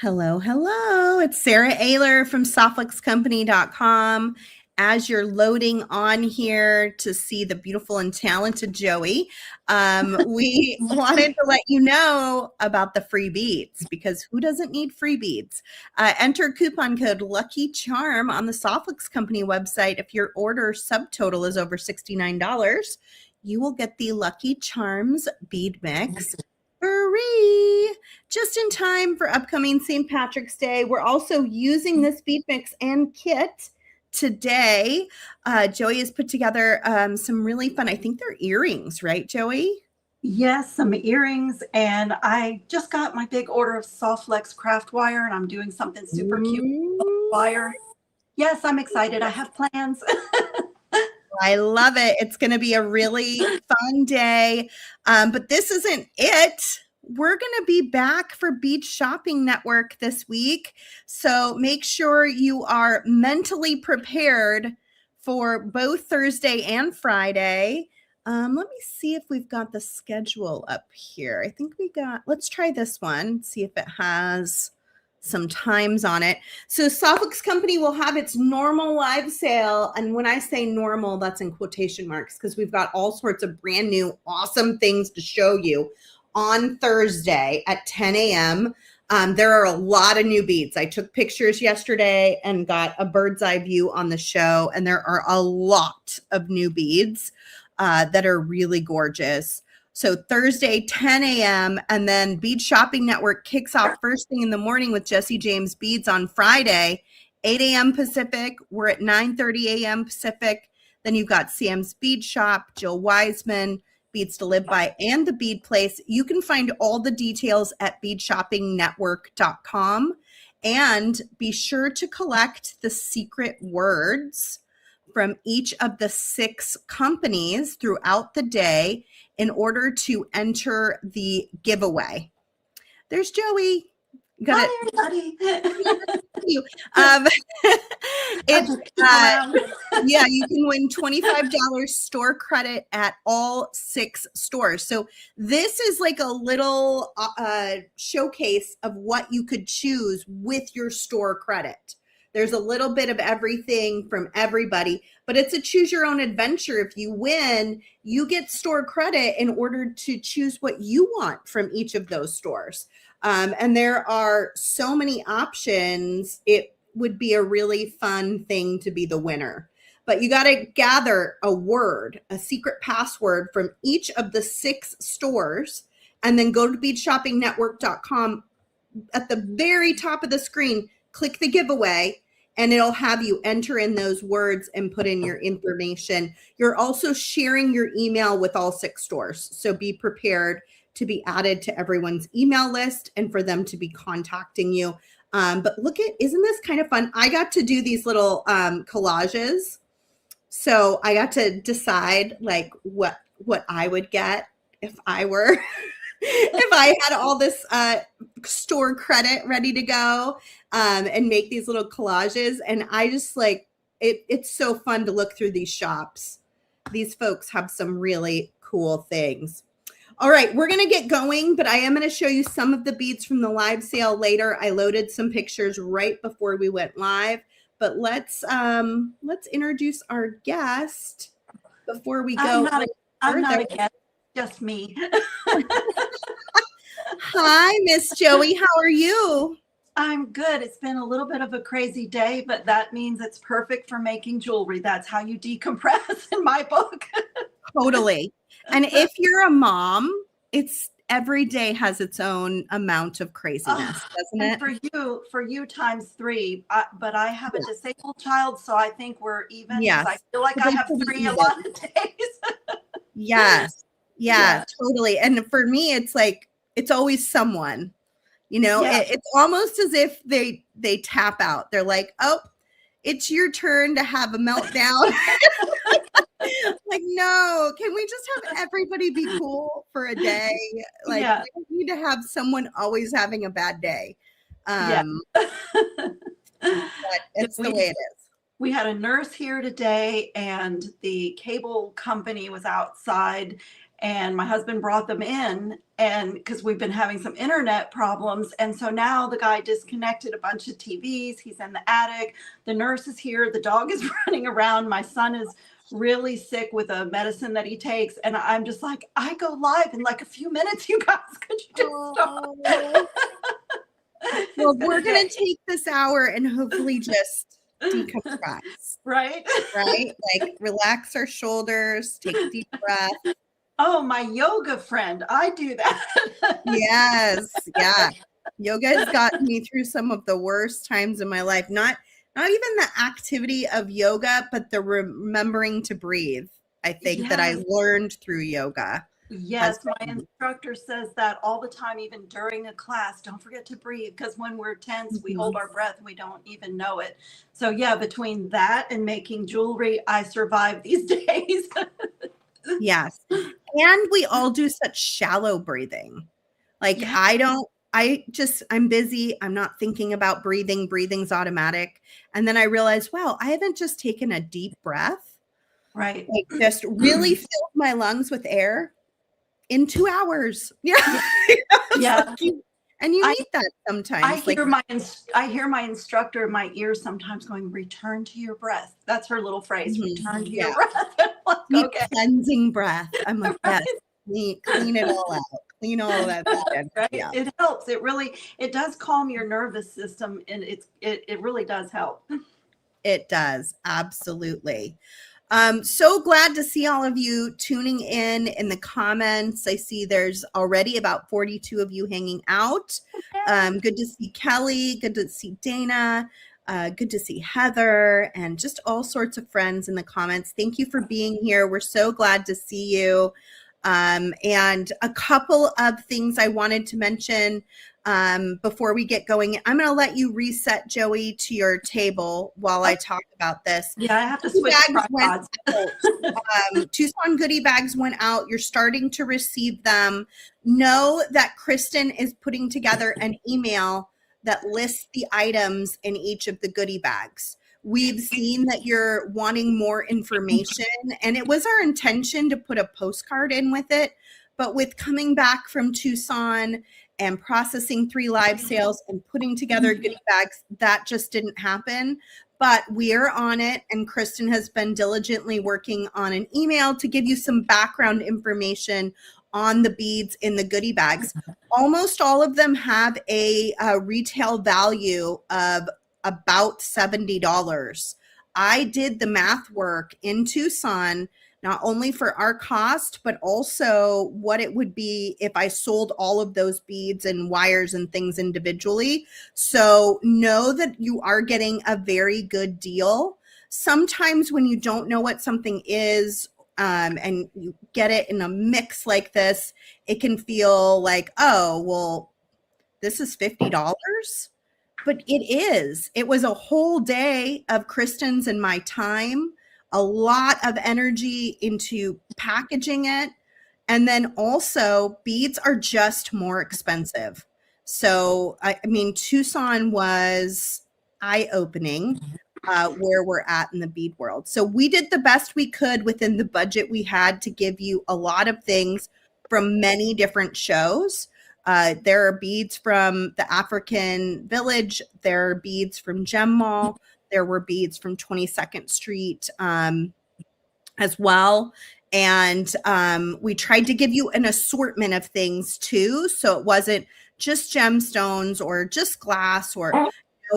Hello, hello. It's Sarah Ayler from softluxcompany.com. As you're loading on here to see the beautiful and talented Joee, we wanted to let you know about the free beads, because who doesn't need free beads? Enter coupon code Lucky Charm on the Softlux Company website. If your order subtotal is over $69, you will get the Lucky Charms bead mix free, just in time for upcoming St. Patrick's Day. We're also using this bead mix and kit today. Joee has put together some really fun, I think they're earrings, right, Joee? Yes, some earrings, and I just got my big order of Softflex craft wire, and I'm doing something super cute with wire. Yes, I'm excited. I have plans. I love it. It's going to be a really fun day. But this isn't it. We're going to be back for Bead Shopping Network this week. So make sure you are mentally prepared for both Thursday and Friday. Let me see if we've got the schedule up here. I think let's try this one, see if it has some times on it. So Softlux Company will have its normal live sale. And when I say normal, that's in quotation marks, because we've got all sorts of brand new, awesome things to show you on Thursday at 10 a.m. There are a lot of new beads. I took pictures yesterday and got a bird's eye view on the show. And there are a lot of new beads that are really gorgeous. So Thursday, 10 a.m. and then Bead Shopping Network kicks off first thing in the morning with Jesse James Beads on Friday, 8 a.m. Pacific. We're at 9:30 a.m. Pacific. Then you've got Sam's Bead Shop, Jill Wiseman, Beads to Live By, and The Bead Place. You can find all the details at beadshoppingnetwork.com. And be sure to collect the secret words from each of the 6 companies throughout the day in order to enter the giveaway. There's Joee. Hi, everybody. You. Yeah, you can win $25 store credit at all 6 stores. So this is like a little showcase of what you could choose with your store credit. There's a little bit of everything from everybody, but it's a choose your own adventure. If you win, you get store credit in order to choose what you want from each of those stores. And there are so many options. It would be a really fun thing to be the winner. But you got to gather a word, a secret password from each of the 6 stores, and then go to beadshoppingnetwork.com. At the very top of the screen, click the giveaway, and it'll have you enter in those words and put in your information. You're also sharing your email with all 6 stores. So be prepared to be added to everyone's email list and for them to be contacting you. But isn't this kind of fun? I got to do these little collages. So I got to decide like what I would get if I were if I had all this store credit ready to go and make these little collages. And I just like it's so fun to look through these shops. These folks have some really cool things. All right, we're going to get going, but I am going to show you some of the beads from the live sale later. I loaded some pictures right before we went live, but let's introduce our guest before we go. I'm not a guest, just me. Hi, Miss Joee. How are you? I'm good. It's been a little bit of a crazy day, but that means it's perfect for making jewelry. That's how you decompress in my book. Totally. And if you're a mom, every day has its own amount of craziness, doesn't it? For you times 3. But I have a disabled child, so I think we're even. Yes. I feel like I have 3 a lot of days. Yes. Yeah, totally. And for me, it's like, it's always someone, it's almost as if they tap out. They're like, oh, it's your turn to have a meltdown. Like, no, can we just have everybody be cool for a day? Like, we don't need to have someone always having a bad day. But it's the way it is. We had a nurse here today, and the cable company was outside, and my husband brought them in, and because we've been having some internet problems, and so now the guy disconnected a bunch of TVs. He's in the attic. The nurse is here. The dog is running around. My son is really sick with a medicine that he takes, and I'm just like, I go live in like a few minutes. You guys, could you just stop? Well, we're going to take this hour and hopefully just decompress, Right? right? Like relax our shoulders, take a deep breath. Oh, my yoga friend. I do that. Yes. Yeah. Yoga has gotten me through some of the worst times in my life. Not even the activity of yoga, but the remembering to breathe. I think that I learned through yoga. Yes, my instructor says that all the time, even during a class. Don't forget to breathe, because when we're tense, we hold our breath and we don't even know it. So yeah, between that and making jewelry, I survive these days. Yes. And we all do such shallow breathing. Like I'm busy. I'm not thinking about breathing. Breathing's automatic. And then I realize, wow, I haven't just taken a deep breath. Right. Like just really filled my lungs with air in 2 hours. Yeah. Yeah. And you need that sometimes. I hear my instructor in my ear sometimes going, return to your breath. That's her little phrase, return to your breath. Like, okay. Cleansing breath. I'm like, yes, clean it all out. Clean all of that. Right? Yeah. It helps. It does calm your nervous system, and it really does help. It does. Absolutely. So glad to see all of you tuning in the comments. I see there's already about 42 of you hanging out. Good to see Kelly. Good to see Dana. Good to see Heather, and just all sorts of friends in the comments. Thank you for being here. We're so glad to see you. And a couple of things I wanted to mention before we get going. I'm going to let you reset, Joey, to your table while I talk about this. Yeah, I have to switch tripods. Tucson goodie bags went out. You're starting to receive them. Know that Kristen is putting together an email that lists the items in each of the goodie bags. We've seen that you're wanting more information, and it was our intention to put a postcard in with it. But with coming back from Tucson and processing 3 live sales and putting together goodie bags, that just didn't happen. But we're on it, and Kristen has been diligently working on an email to give you some background information on the beads in the goodie bags. Almost all of them have a retail value of about $70. I did the math work in Tucson, not only for our cost, but also what it would be if I sold all of those beads and wires and things individually. So know that you are getting a very good deal. Sometimes when you don't know what something is, and you get it in a mix like this, it can feel like, oh, well, this is $50. But it is. It was a whole day of Kristen's and my time, a lot of energy into packaging it. And then also beads are just more expensive. So, I mean, Tucson was eye-opening where we're at in the bead world. So we did the best we could within the budget we had to give you a lot of things from many different shows. There are beads from the African Village. There are beads from Gem Mall. There were beads from 22nd Street as well. And we tried to give you an assortment of things too. So it wasn't just gemstones or just glass, or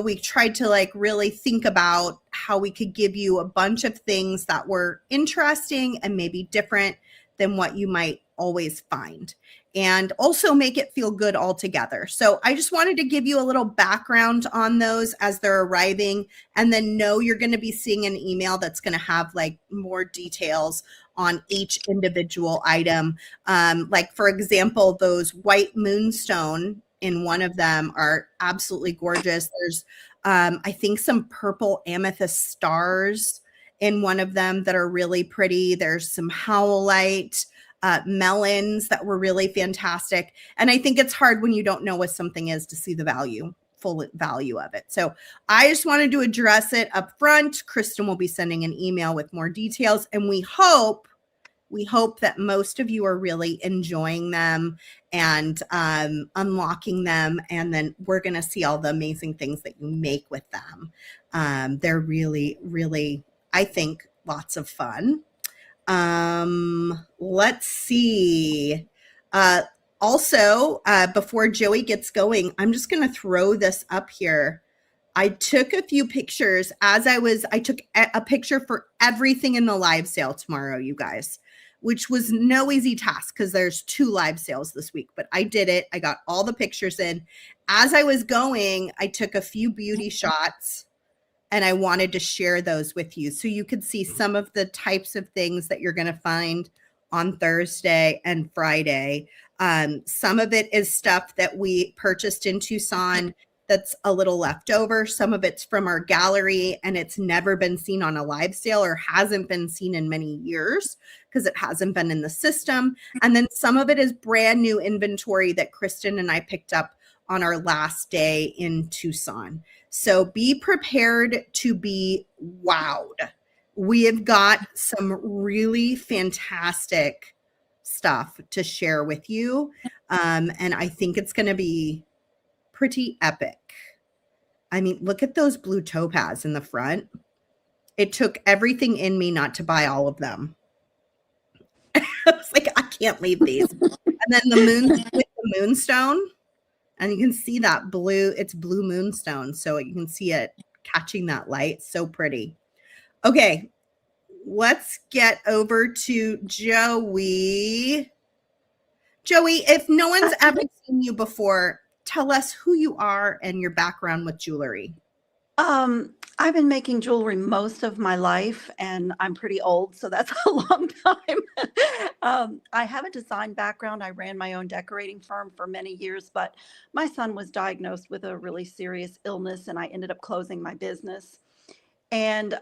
we tried to like really think about how we could give you a bunch of things that were interesting and maybe different than what you might always find, and also make it feel good altogether. So I just wanted to give you a little background on those as they're arriving, and then know you're going to be seeing an email that's going to have like more details on each individual item. Like for example, those white moonstone in one of them are absolutely gorgeous. There's I think some purple amethyst stars in one of them that are really pretty. There's some howlite melons that were really fantastic. And I think it's hard when you don't know what something is to see the value full value of it. So I just wanted to address it up front. Kristen will be sending an email with more details, and we hope that most of you are really enjoying them and unlocking them. And then we're going to see all the amazing things that you make with them. They're really, really, I think, lots of fun. Let's see. Also, before Joey gets going, I'm just going to throw this up here. I took a few pictures I took a picture for everything in the live sale tomorrow, you guys, which was no easy task because there's 2 live sales this week, but I did it. I got all the pictures in. As I was going, I took a few beauty shots and I wanted to share those with you so you could see some of the types of things that you're going to find on Thursday and Friday. Some of it is stuff that we purchased in Tucson that's a little leftover. Some of it's from our gallery and it's never been seen on a live sale or hasn't been seen in many years because it hasn't been in the system. And then some of it is brand new inventory that Kristen and I picked up on our last day in Tucson. So be prepared to be wowed. We have got some really fantastic stuff to share with you. And I think it's going to be pretty epic. I mean, look at those blue topaz in the front. It took everything in me not to buy all of them. I was like, I can't leave these. And then the moonstone, and you can see that blue, it's blue moonstone. So you can see it catching that light. So pretty. Okay, let's get over to Joey. Joey, if no one's ever seen you before, tell us who you are and your background with jewelry. I've been making jewelry most of my life, and I'm pretty old, so that's a long time. I have a design background. I ran my own decorating firm for many years, but my son was diagnosed with a really serious illness, and I ended up closing my business. And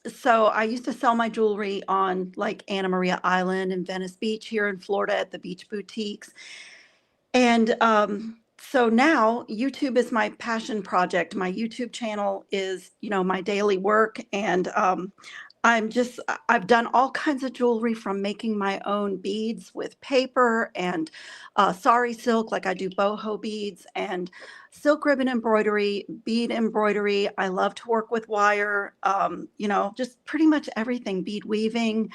so I used to sell my jewelry on like Anna Maria Island and Venice Beach here in Florida at the beach boutiques. And so now YouTube is my passion project. My YouTube channel is, my daily work. And I've done all kinds of jewelry, from making my own beads with paper and sari silk, like I do boho beads, and silk ribbon embroidery, bead embroidery. I love to work with wire, just pretty much everything, bead weaving.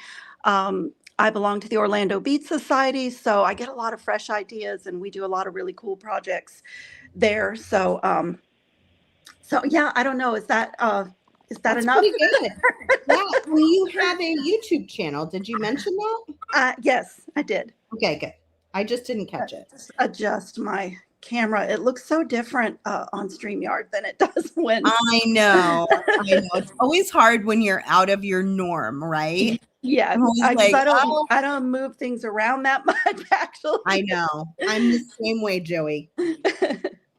I belong to the Orlando Bead Society, so I get a lot of fresh ideas, and we do a lot of really cool projects there. So yeah, I don't know. Is that That's enough? pretty good. Yeah. Well, you have a YouTube channel. Did you mention that? Yes, I did. Okay, good. I just didn't catch it. Just adjust my camera. It looks so different on StreamYard than it does when. I know. It's always hard when you're out of your norm, right? Yeah, I don't move things around that much, actually. I know. I'm the same way, Joey.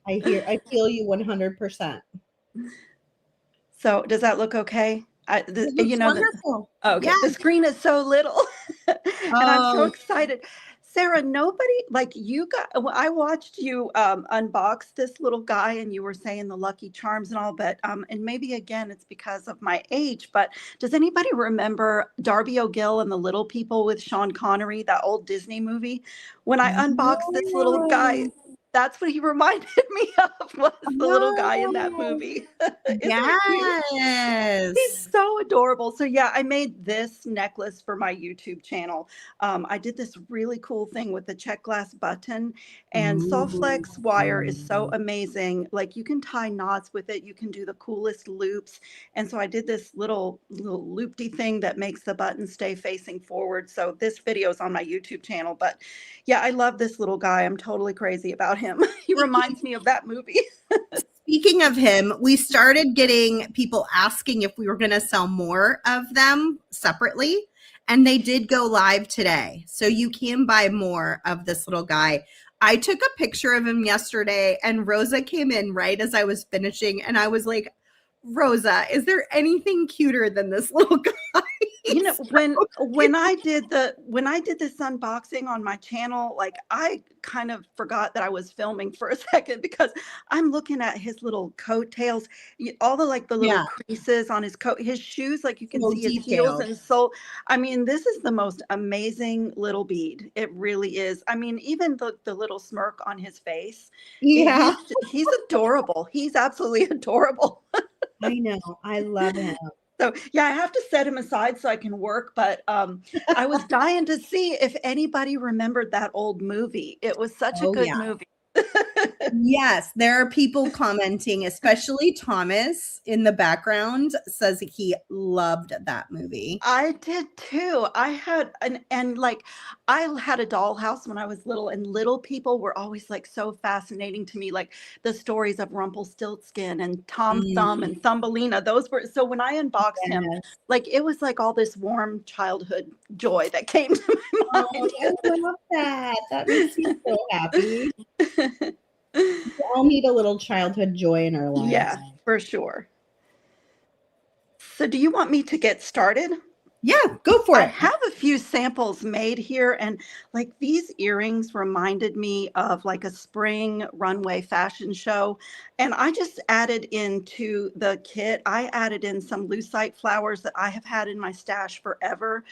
I feel you 100%. So does that look okay? Wonderful. Okay. Yeah. The screen is so little, and I'm so excited. Sarah, nobody like you I watched you unbox this little guy, and you were saying the Lucky Charms and all, but and maybe again it's because of my age, but does anybody remember Darby O'Gill and the Little People with Sean Connery, that old Disney movie? When I unboxed this little guy, that's what he reminded me of, was the little guy in that movie. Yes. He's so adorable. So yeah, I made this necklace for my YouTube channel. I did this really cool thing with the check glass button, and Softflex wire is so amazing. Like, you can tie knots with it. You can do the coolest loops. And so I did this little loopy thing that makes the button stay facing forward. So this video is on my YouTube channel, but yeah, I love this little guy. I'm totally crazy about him. He reminds me of that movie. Speaking of him, we started getting people asking if we were going to sell more of them separately, and they did go live today. So you can buy more of this little guy. I took a picture of him yesterday, and Rosa came in right as I was finishing, and I was like, Rosa, is there anything cuter than this little guy? You know, So, when I did this unboxing on my channel, like I kind of forgot that I was filming for a second because I'm looking at his little coattails, all the like the little yeah, creases on his coat, his shoes, like you can so see his heels detailed. and sole. I mean, this is the most amazing little bead. It really is. I mean, even the little smirk on his face, Yeah, he's adorable. He's absolutely adorable. I know. I love him. So yeah, I have to set him aside so I can work. But I was dying to see if anybody remembered that old movie. It was such a Oh, good yeah. movie. Yes, there are people commenting, especially Thomas in the background says he loved that movie. I did too. I had and like I had a dollhouse when I was little, and little people were always like so fascinating to me, like the stories of Rumpelstiltskin and Tom Thumb Mm, and Thumbelina. Those were so when I unboxed him, yes. like it was like all this warm childhood joy that came to my Oh, mind. I love that. That makes me so happy. We all need a little childhood joy in our lives. Yeah, for sure. So do you want me to get started? Yeah, go for I it. have a few samples made here, and like these earrings reminded me of like a spring runway fashion show. And I just added into the kit, I added in some lucite flowers that I have had in my stash forever.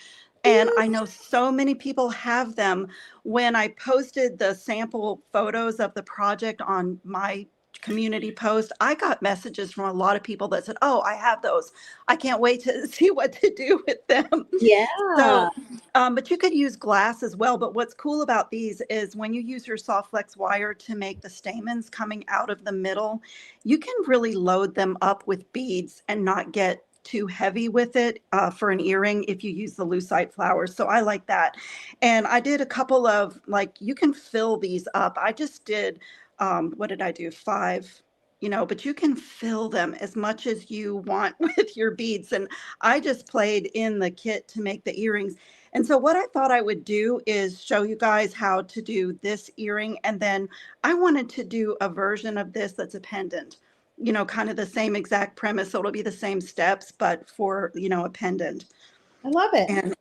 And I know so many people have them. When I posted the sample photos of the project on my community post, I got messages from a lot of people that said, "Oh, I have those. I can't wait to see what to do with them." Yeah. So, but you could use glass as well. But what's cool about these is when you use your soft flex wire to make the stamens coming out of the middle, you can really load them up with beads and not get too heavy with it for an earring if you use the lucite flowers. So I like that. And I did a couple of like, you can fill these up. I just did, what did I do? 5. But you can fill them as much as you want with your beads. And I just played in the kit to make the earrings. And so what I thought I would do is show you guys how to do this earring. And then I wanted to do a version of this that's a pendant, kind of the same exact premise. So it'll be the same steps, but for, a pendant. I love it. And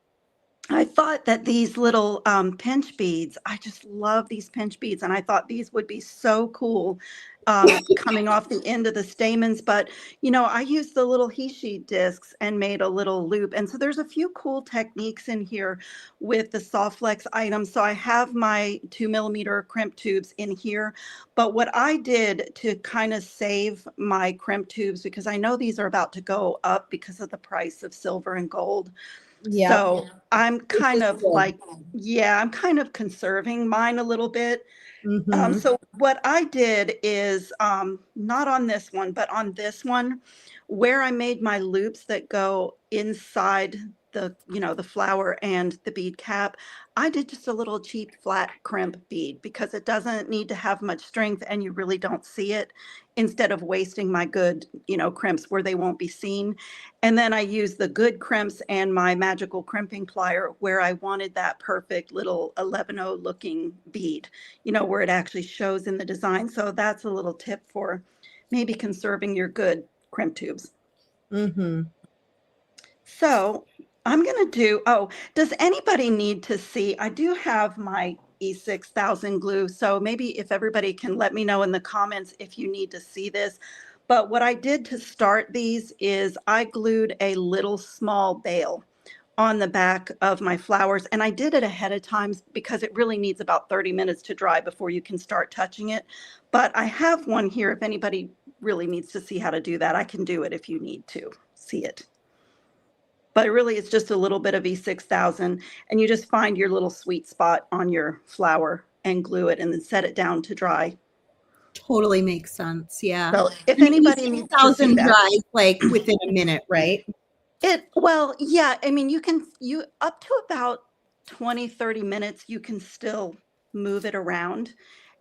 I thought that these little pinch beads, I just love these pinch beads. And I thought these would be so cool coming off the end of the stamens. But, I used the little Hishi discs and made a little loop. And so there's a few cool techniques in here with the soft flex items. So I have my 2mm crimp tubes in here. But what I did to kind of save my crimp tubes, because I know these are about to go up because of the price of silver and gold. Yep. So I'm Which kind is of good. like, yeah, I'm kind of conserving mine a little bit. Mm-hmm. So what I did is not on this one, but on this one, where I made my loops that go inside the flower and the bead cap, I did just a little cheap flat crimp bead because it doesn't need to have much strength and you really don't see it, instead of wasting my good, crimps where they won't be seen. And then I used the good crimps and my magical crimping plier where I wanted that perfect little 11-0 looking bead, where it actually shows in the design. So that's a little tip for maybe conserving your good crimp tubes. Mm-hmm. So I'm going to do, oh, does anybody need to see? I do have my E6000 glue. So maybe if everybody can let me know in the comments if you need to see this. But what I did to start these is I glued a little small bail on the back of my flowers. And I did it ahead of time because it really needs about 30 minutes to dry before you can start touching it. But I have one here. If anybody really needs to see how to do that, I can do it if you need to see it. But it really is just a little bit of E6000, and you just find your little sweet spot on your flower and glue it and then set it down to dry. Totally makes sense. Yeah. So if And anybody needs to see 6,000 that. dries like within a minute, right? Well, yeah, I mean, you up to about 20, 30 minutes, you can still move it around.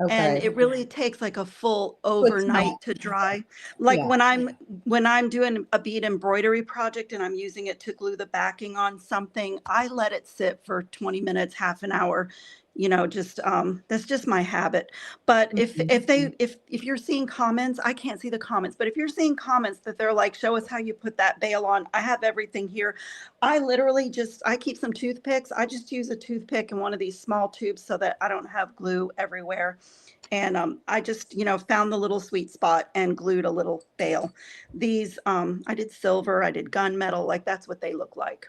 And Okay. it really takes like a full So it's not. overnight to dry. Like Yeah. when I'm doing a bead embroidery project and I'm using it to glue the backing on something, I let it sit for 20 minutes, half an hour, you know, just that's just my habit. But Mhm. if you're seeing comments, I can't see the comments, but if you're seeing comments that they're like, show us how you put that bail on, I have everything here. I literally just, I keep some toothpicks. I just use a toothpick in one of these small tubes so that I don't have glue everywhere. And I just, you know, found the little sweet spot and glued a little bail. These I did silver, I did gunmetal, like that's what they look like.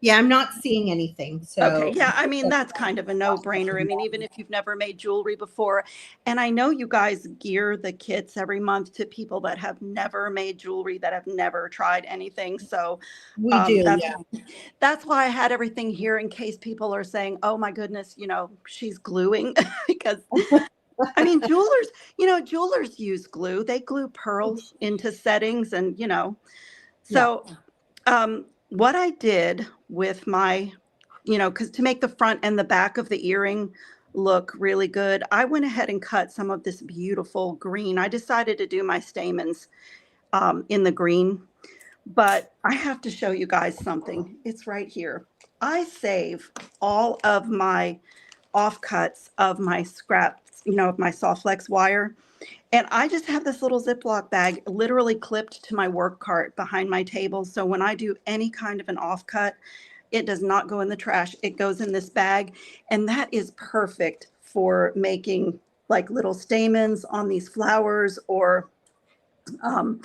Yeah, I'm not seeing anything. Okay, So yeah, I mean, that's kind of a no-brainer. I mean, even if you've never made jewelry before, and I know you guys gear the kits every month to people that have never made jewelry, that have never tried anything. So we do, that's yeah. that's why I had everything here in case people are saying, "Oh my goodness, you know, she's gluing," because I mean, jewelers, you know, jewelers use glue. They glue pearls into settings, and you know, Yeah. so what I did with my, you know, because to make the front and the back of the earring look really good, I went ahead and cut some of this beautiful green. I decided to do my stamens in the green, but I have to show you guys something. It's right here. I save all of my offcuts of my scraps, you know, of my soft flex wire. And I just have this little Ziploc bag literally clipped to my work cart behind my table. So when I do any kind of an offcut, it does not go in the trash. It goes in this bag. And that is perfect for making like little stamens on these flowers, or um,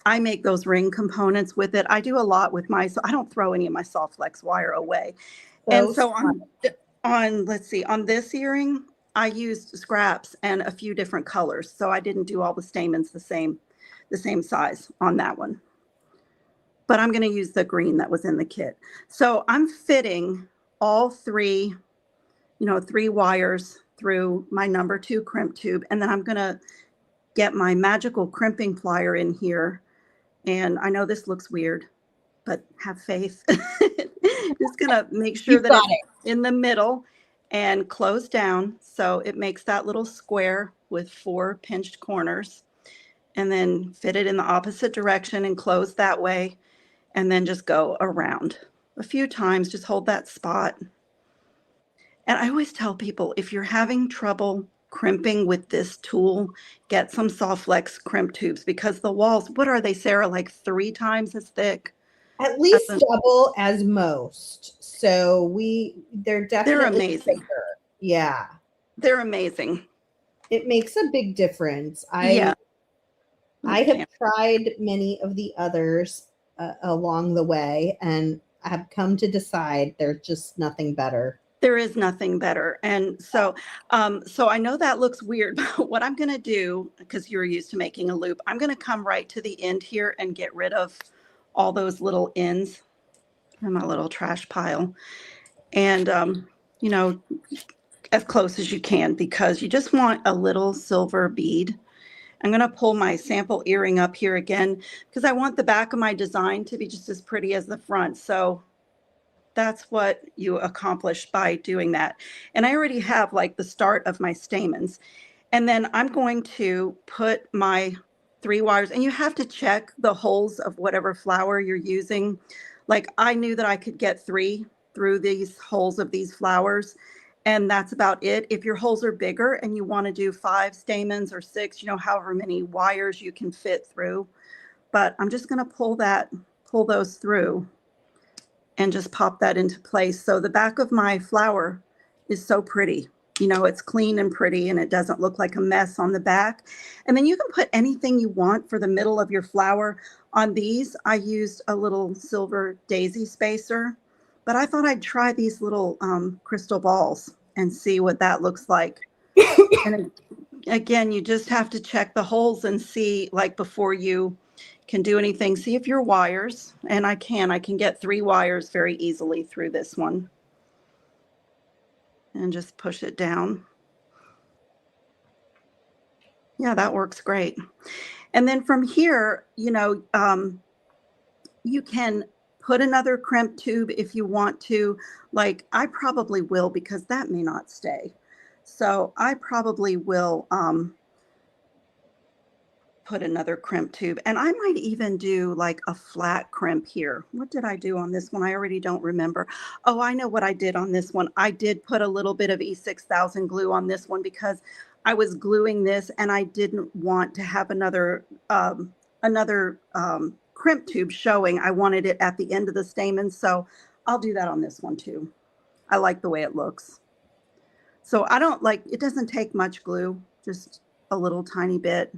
I make those ring components with it. I do a lot with my, so I don't throw any of my soft flex wire away. And So so smart. let's see, on this earring, I used scraps and a few different colors. So I didn't do all the stamens the same size on that one. But I'm going to use the green that was in the kit. So I'm fitting all three, you know, 3 wires through my number 2 crimp tube. And then I'm going to get my magical crimping plier in here. And I know this looks weird, but have faith. Just gonna make sure You've that got it's in the middle and close down. So it makes that little square with 4 pinched corners, and then fit it in the opposite direction and close that way. And then just go around a few times, just hold that spot. And I always tell people, if you're having trouble crimping with this tool, get some soft flex crimp tubes, because the walls, what are they, Sarah, like 3 times as thick? at as least a- double as most. So they're they're definitely amazing. thicker. Yeah. They're amazing. It makes a big difference. Yeah. I Okay. have tried many of the others along the way, and have come to decide there's just nothing better. There is nothing better. And so, so I know that looks weird, but what I'm going to do, because you're used to making a loop, I'm going to come right to the end here and get rid of all those little ends in my little trash pile. And, you know, as close as you can, because you just want a little silver bead. I'm going to pull my sample earring up here again, because I want the back of my design to be just as pretty as the front. So that's what you accomplish by doing that. And I already have like the start of my stamens. And then I'm going to put my 3 wires, and you have to check the holes of whatever flower you're using. Like I knew that I could get 3 through these holes of these flowers, and that's about it. If your holes are bigger and you want to do 5 stamens or 6, you know, however many wires you can fit through. But I'm just going to pull those through and just pop that into place. So the back of my flower is so pretty. You know, it's clean and pretty, and it doesn't look like a mess on the back. And then you can put anything you want for the middle of your flower. On these, I used a little silver daisy spacer, but I thought I'd try these little crystal balls and see what that looks like. And again, you just have to check the holes and see, like before you can do anything, see if your wires, and I can get 3 wires very easily through this one. And just push it down. Yeah, that works great. And then from here, you know, you can put another crimp tube if you want to. Like I probably will, because that may not stay. So I probably will put another crimp tube, and I might even do like a flat crimp here. What did I do on this one? I already don't remember. Oh, I know what I did on this one. I did put a little bit of E6000 glue on this one because I was gluing this and I didn't want to have another crimp tube showing. I wanted it at the end of the stamen, so I'll do that on this one too. I like the way it looks. So I don't like, it doesn't take much glue, just a little tiny bit.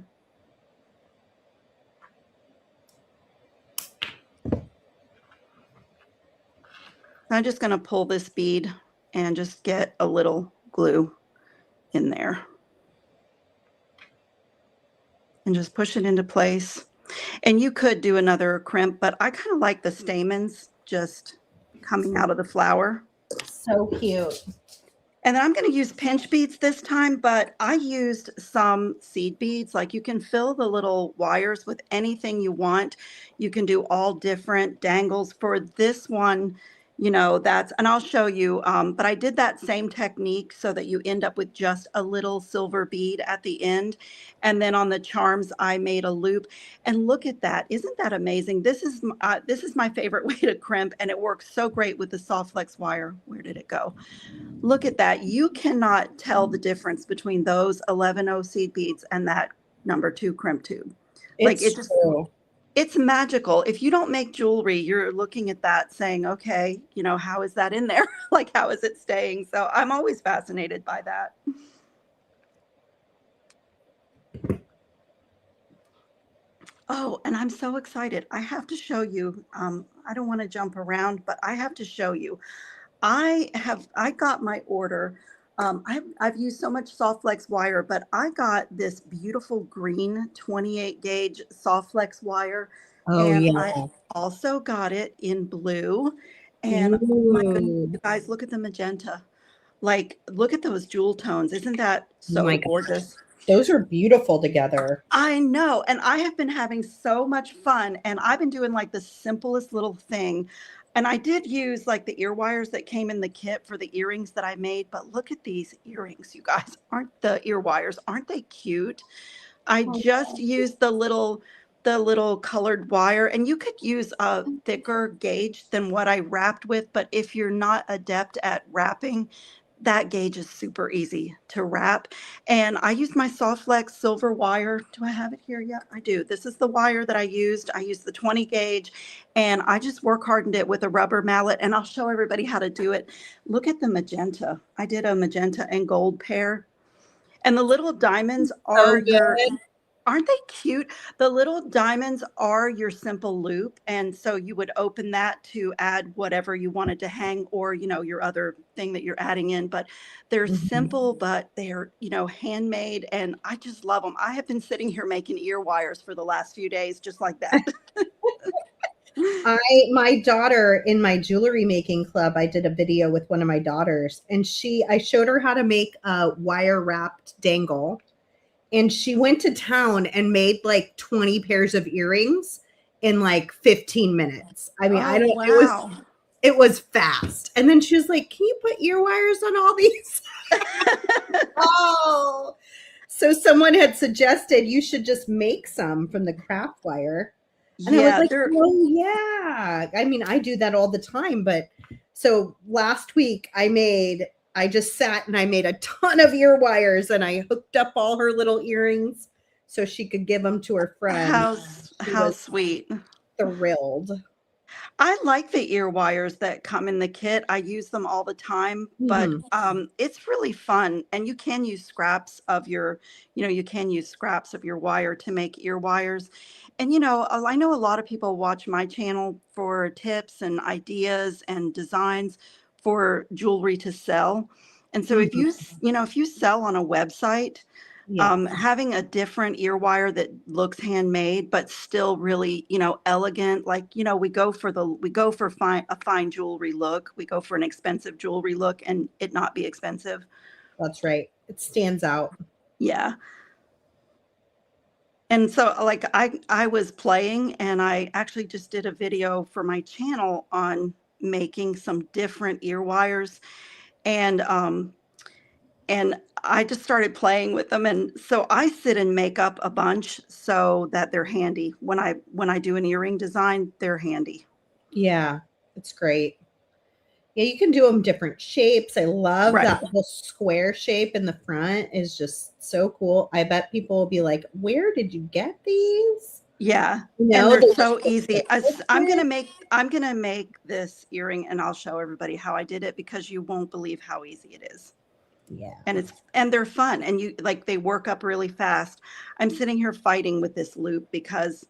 I'm just going to pull this bead and just get a little glue in there and just push it into place. And you could do another crimp, but I kind of like the stamens just coming out of the flower. So cute. And then I'm going to use pinch beads this time, but I used some seed beads. Like you can fill the little wires with anything you want. You can do all different dangles for this one. You know, that's, and I'll show you, but I did that same technique so that you end up with just a little silver bead at the end. And then on the charms, I made a loop, and look at that. Isn't that amazing? This is my favorite way to crimp, and it works so great with the soft flex wire. Where did it go? Look at that. You cannot tell the difference between those 11O seed beads and that number 2 crimp tube. Like it's just, it's magical. If you don't make jewelry, you're looking at that saying, okay, you know, how is that in there? Like, how is it staying? So I'm always fascinated by that. Oh, and I'm so excited. I have to show you. I don't want to jump around, but I have to show you. I got my order. I've used so much soft flex wire, but I got this beautiful green 28 gauge soft flex wire. Oh, and yeah. I also got it in blue. And oh my goodness, you guys, look at the magenta. Like, look at those jewel tones. Isn't that so gorgeous? Those are beautiful together. I know. And I have been having so much fun, and I've been doing like the simplest little thing. And I did use like the ear wires that came in the kit for the earrings that I made, but look at these earrings, you guys. Aren't the ear wires, aren't they cute? I just used the little colored wire, and you could use a thicker gauge than what I wrapped with, but if you're not adept at wrapping, that gauge is super easy to wrap. And I used my soft flex silver wire. Do I have it here yet? I do. This is the wire that I used. I used the 20 gauge, and I just work hardened it with a rubber mallet, and I'll show everybody how to do it. Look at the magenta. I did a magenta and gold pair. And the little diamonds are aren't they cute? The little diamonds are your simple loop. And so you would open that to add whatever you wanted to hang, or, you know, your other thing that you're adding in. But they're simple, but they're, you know, handmade. And I just love them. I have been sitting here making ear wires for the last few days, just like that. My daughter, in my jewelry making club, I did a video with one of my daughters, and I showed her how to make a wire wrapped dangle. And she went to town and made like 20 pairs of earrings in like 15 minutes. I mean, it was fast. And then she was like, can you put ear wires on all these? Oh, so someone had suggested you should just make some from the craft wire. And I was like, oh yeah. I mean, I do that all the time. But so last week I just sat and I made a ton of ear wires, and I hooked up all her little earrings so she could give them to her friends. How sweet. Thrilled. I like the ear wires that come in the kit. I use them all the time, but it's really fun. And you can use scraps of your wire to make ear wires. And, you know, I know a lot of people watch my channel for tips and ideas and designs for jewelry to sell. And so if you sell on a website, having a different ear wire that looks handmade, but still really, you know, elegant, like, you know, we go for a fine jewelry look. We go for an expensive jewelry look, and it not be expensive. That's right. It stands out. Yeah. And so like I was playing, and I actually just did a video for my channel on making some different ear wires. And and I just started playing with them. And so I sit and make up a bunch so that they're handy. When I do an earring design, they're handy. Yeah, it's great. Yeah, you can do them different shapes. I love Right. that whole square shape in the front is just so cool. I bet people will be like, "Where did you get these?" Yeah. You And know, they're they're so so easy. I'm consistent. gonna make this earring and I'll show everybody how I did it because you won't believe how easy it is. Yeah. And they're fun and you like they work up really fast. I'm sitting here fighting with this loop because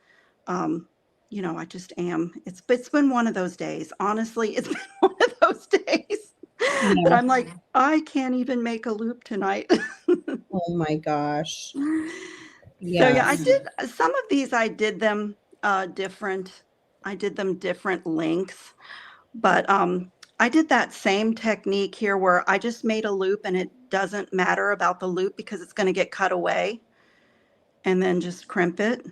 you know, I just am. It's been one of those days. Honestly, it's been one of those days that Yeah. I'm like, I can't even make a loop tonight. Oh my gosh. So yeah, I Yes. did some of these I did them different. I did them different lengths, but I did that same technique here where I just made a loop and it doesn't matter about the loop because it's going to get cut away and then just crimp it.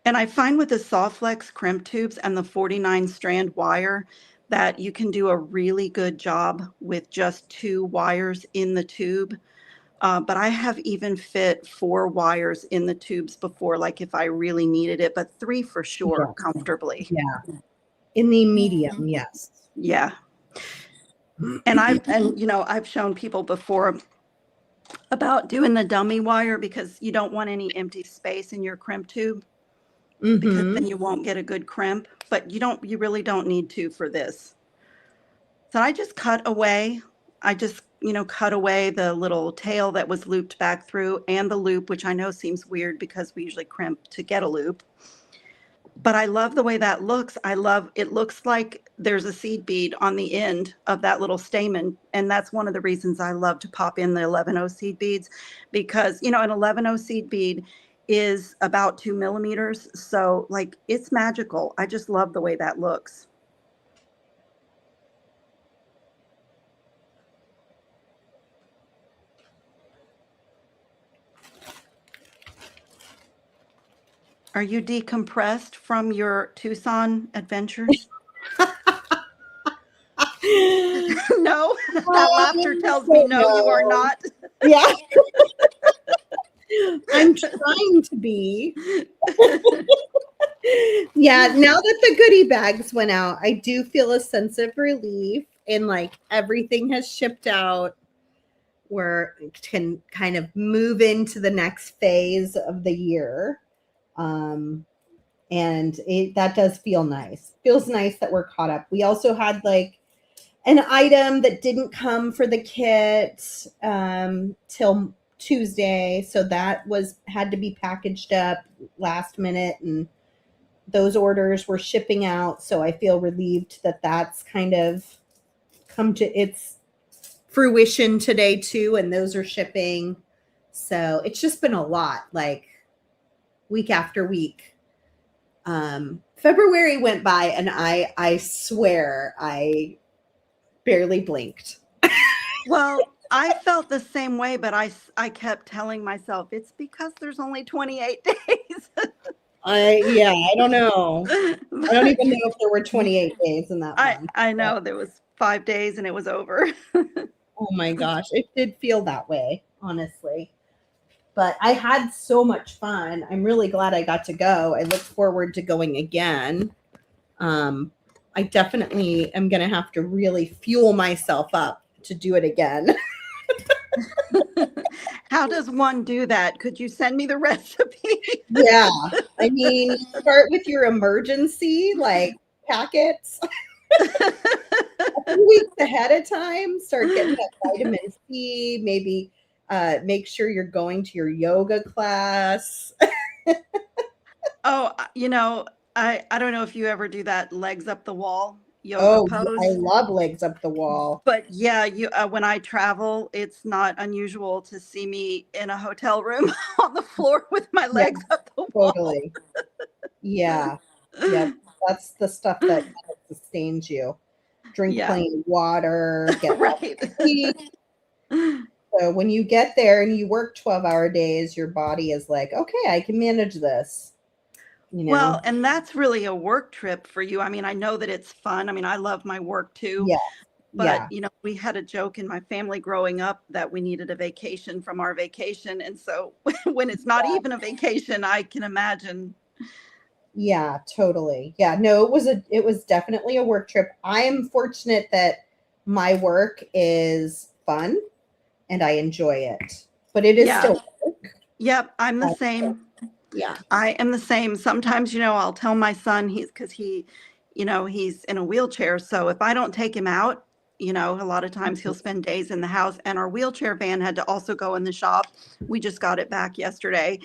And I find with the Softflex crimp tubes and the 49 strand wire that you can do a really good job with just 2 wires in the tube. But I have even fit 4 wires in the tubes before, like if I really needed it, but 3 for sure, Yes. comfortably. Yeah. In the medium, yes. Yeah. And you know, I've shown people before about doing the dummy wire because you don't want any empty space in your crimp tube because Mm-hmm. then you won't get a good crimp, but you really don't need to for this. So I just cut away. I just, you know, cut away the little tail that was looped back through and the loop, which I know seems weird because we usually crimp to get a loop. But I love the way that looks. It looks like there's a seed bead on the end of that little stamen. And that's one of the reasons I love to pop in the 11O seed beads because, you know, an 11O seed bead is about 2 millimeters. So like it's magical. I just love the way that looks. Are you decompressed from your Tucson adventures? No, that laughter tells me no, you are No. not. Yeah. I'm trying to be. Yeah, now that the goodie bags went out, I do feel a sense of relief and like everything has shipped out. Where can kind of move into the next phase of the year. And that does feel nice. Feels nice that we're caught up. We also had like an item that didn't come for the kit till Tuesday, so that had to be packaged up last minute, and those orders were shipping out. So I feel relieved that that's kind of come to its fruition today too, and those are shipping. So it's just been a lot, like week after week. February went by and I swear I barely blinked. Well, I felt the same way, but I kept telling myself it's because there's only 28 days. I don't know. I don't But even know if there were 28 days in that month. I But, know there was 5 days and it was over. oh my gosh, it did feel that way, honestly. But I had so much fun. I'm really glad I got to go. I look forward to going again. I definitely am going to have to really fuel myself up to do it again. How does one do that? Could you send me the recipe? Yeah. I mean, start with your emergency like packets a few weeks ahead of time. Start getting that vitamin C. Maybe make sure you're going to your yoga class. Oh, you know, I don't know if you ever do that legs up the wall yoga Oh, I pose. love legs up the wall. But yeah, you when I travel, it's not unusual to see me in a hotel room on the floor with my Yeah, legs up the wall. totally. Yeah. Yep. That's the stuff that kind of sustains you. Drink Yeah, plenty of water, get lots right. of sleep. So when you get there and you work 12-hour days, your body is like, okay, I can manage this. You Well, know? and that's really a work trip for you. I mean, I know that it's fun. I mean, I love my work too, Yeah. But, we had a joke in my family growing up that we needed a vacation from our vacation. And so when it's not even a vacation, I can imagine. Yeah, totally. Yeah, no, it was definitely a work trip. I am fortunate that my work is fun and I enjoy it, but it is still work. Yep, I'm the same. Yeah. I am the same. Sometimes, I'll tell my son because he's in a wheelchair. So if I don't take him out, a lot of times he'll spend days in the house, and our wheelchair van had to also go in the shop. We just got it back yesterday.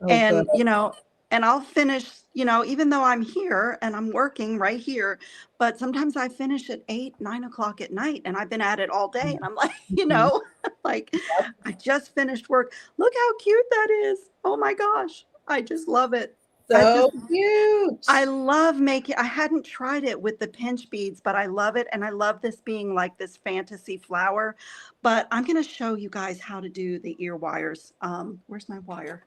And, Good. and I'll finish, even though I'm here and I'm working right here, but sometimes I finish at 8, 9 o'clock at night, and I've been at it all day. And I'm like, like I just finished work. Look how cute that is. Oh my gosh. I just love it. So cute. I love making, I hadn't tried it with the pinch beads, but I love it. And I love this being like this fantasy flower, but I'm going to show you guys how to do the ear wires. Where's my wire?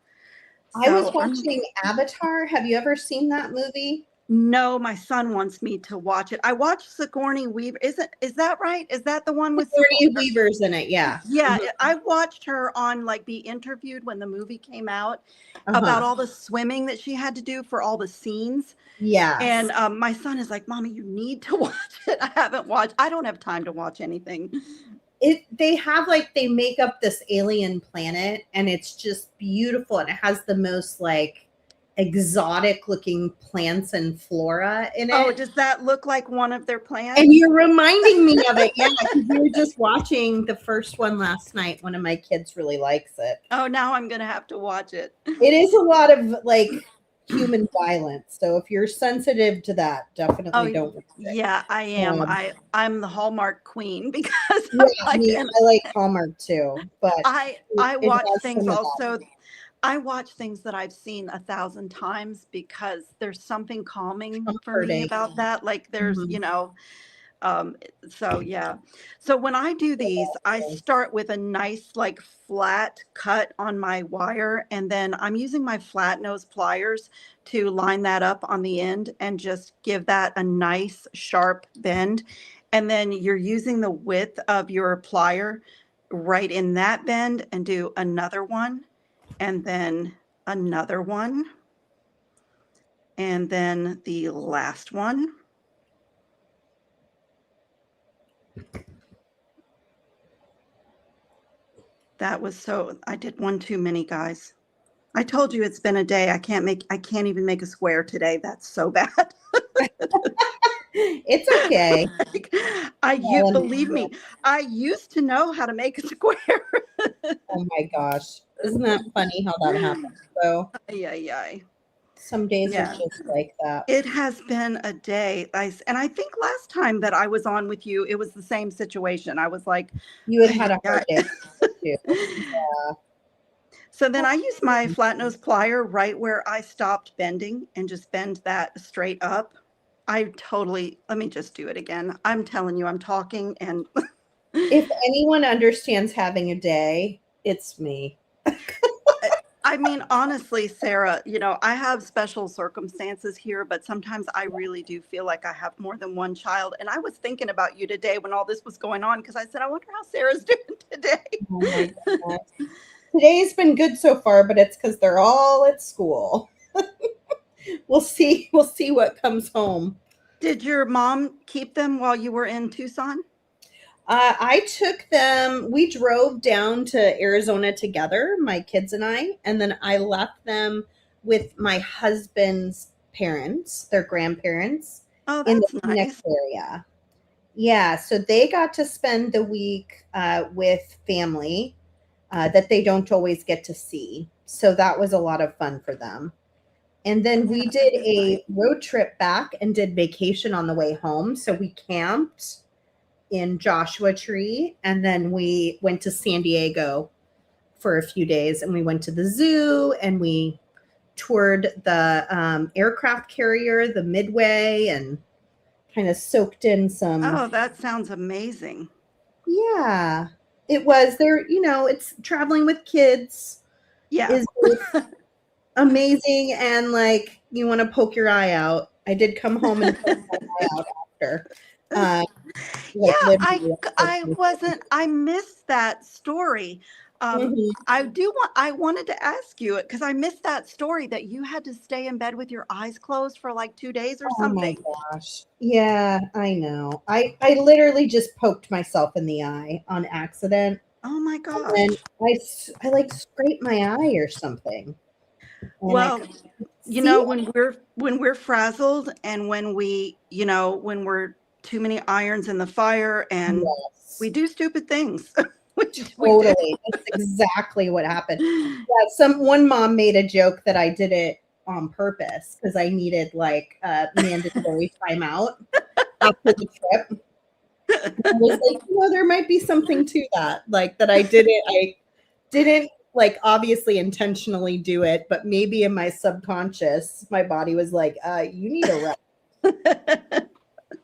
I was watching Avatar. Have you ever seen that movie? No, my son wants me to watch it. I watched Sigourney Weaver. Is that right? Is that the one with Sigourney Weaver's in it? Yeah. Yeah. I watched her on be interviewed when the movie came out about all the swimming that she had to do for all the scenes. Yeah. And my son is like, Mommy, you need to watch it. I don't have time to watch anything. They have they make up this alien planet, and it's just beautiful, and it has the most exotic looking plants and flora in it. Oh, does that look like one of their plants? And you're reminding me of it. Yeah, we were just watching the first one last night. One of my kids really likes it. Oh, now I'm gonna have to watch it. It is a lot of human violence, so if you're sensitive to that, definitely don't watch it. Yeah, I am. I'm the Hallmark queen because I like Hallmark too, but I watch things also. I watch things that I've seen 1,000 times because there's something calming for me about that. There's, so yeah. So when I do these, I start with a nice flat cut on my wire, and then I'm using my flat nose pliers to line that up on the end and just give that a nice sharp bend. And then you're using the width of your plier right in that bend and do another one. And then another one, and then the last one. I did one too many, guys. I told you it's been a day. I can't even make a square today. That's so bad. It's okay. Believe me, I used to know how to make a square. Oh my gosh. Isn't that funny how that happens? So some days are just like that. It has been a day. And I think last time that I was on with you, it was the same situation. I was like, you had a hard day too. Yeah. So then I use my flat nose plier right where I stopped bending and just bend that straight up. Let me just do it again. I'm telling you, I'm talking, and if anyone understands having a day, it's me. I mean, honestly, Sarah, I have special circumstances here, but sometimes I really do feel like I have more than one child. And I was thinking about you today when all this was going on, because I said, I wonder how Sarah's doing today. Oh my goodness. Today's been good so far, but it's because they're all at school. We'll see what comes home. Did your mom keep them while you were in Tucson? I took them. We drove down to Arizona together, my kids and I, and then I left them with my husband's parents, their grandparents, in the Phoenix area. Yeah, so they got to spend the week with family that they don't always get to see. So that was a lot of fun for them. And then we did a road trip back and did vacation on the way home. So we camped in Joshua Tree, and then we went to San Diego for a few days, and we went to the zoo, and we toured the aircraft carrier, the Midway, and kind of soaked in some. Oh, that sounds amazing. Yeah, it was there. It's traveling with kids. Yeah. Is amazing, and you want to poke your eye out. I did come home and poke my eye out after. Yeah, literally. I missed that story. Mhm. I wanted to ask you it because I missed that story that you had to stay in bed with your eyes closed for like 2 days or Oh my something. gosh. Yeah, I know. I literally just poked myself in the eye on accident. Oh my And then gosh. I like scraped my eye or something. And I Well, couldn't see. when we're frazzled and when when we're too many irons in the fire and we Yes. do stupid things. We do. Totally. That's exactly what happened. Yeah, one mom made a joke that I did it on purpose because I needed like a mandatory timeout after the trip. I was like, there might be something to that. Like that I didn't like obviously intentionally do it, but maybe in my subconscious, my body was like, you need a rest.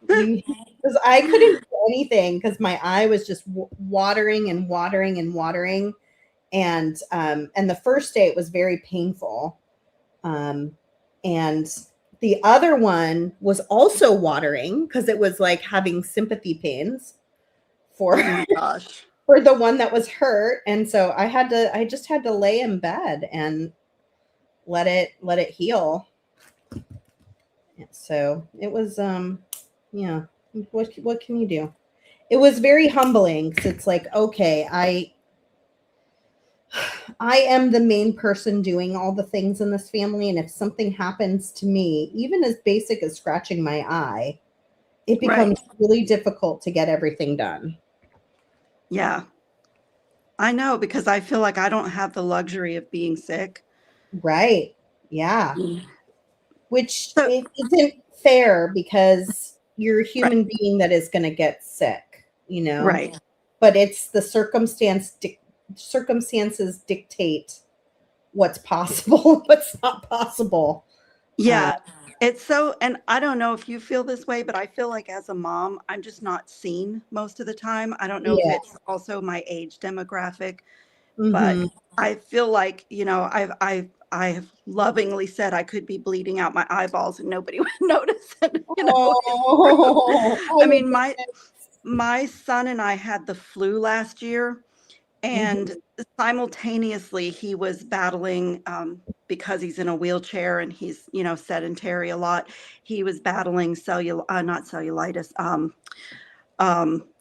Because I couldn't do anything because my eye was just watering and watering and watering. And the first day it was very painful. And the other one was also watering because it was like having sympathy pains for Oh my gosh. for the one that was hurt. And so I just had to lay in bed and let it heal. So it was yeah, what can you do? It was very humbling because it's like, okay, I am the main person doing all the things in this family. And if something happens to me, even as basic as scratching my eye, it Right. becomes really difficult to get everything done. Yeah. I know because I feel like I don't have the luxury of being sick. Right. Yeah. Mm. Which So, it isn't fair because you're a right. human being that is going to get sick, Right. but it's the circumstances dictate what's possible, what's not possible. Yeah. It's so, and I don't know if you feel this way, but I feel like as a mom, I'm just not seen most of the time. I don't know if Yeah. it's also my age demographic, but Mm-hmm. I feel like, I have lovingly said I could be bleeding out my eyeballs and nobody would notice it, it's true. Oh, I oh mean, my son and I had the flu last year, and mhm. simultaneously he was battling because he's in a wheelchair and he's sedentary a lot. He was battling not cellulitis,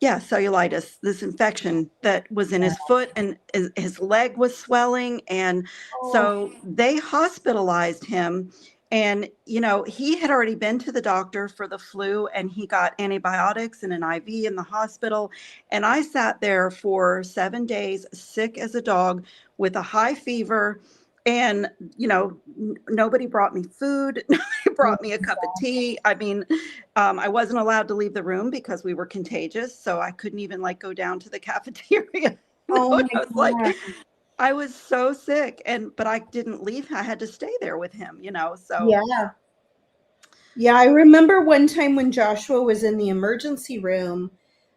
yeah, cellulitis, this infection that was in his foot, and his leg was swelling. And Oh, so they hospitalized him. And, he had already been to the doctor for the flu and he got antibiotics and an IV in the hospital. And I sat there for 7 days, sick as a dog with a high fever. And, nobody brought me food. Nobody brought me a cup of tea. I mean, I wasn't allowed to leave the room because we were contagious, so I couldn't even like go down to the cafeteria. oh my I was like, God. I was so sick, but I didn't leave. I had to stay there with him, so Yeah. Yeah, I remember one time when Joshua was in the emergency room,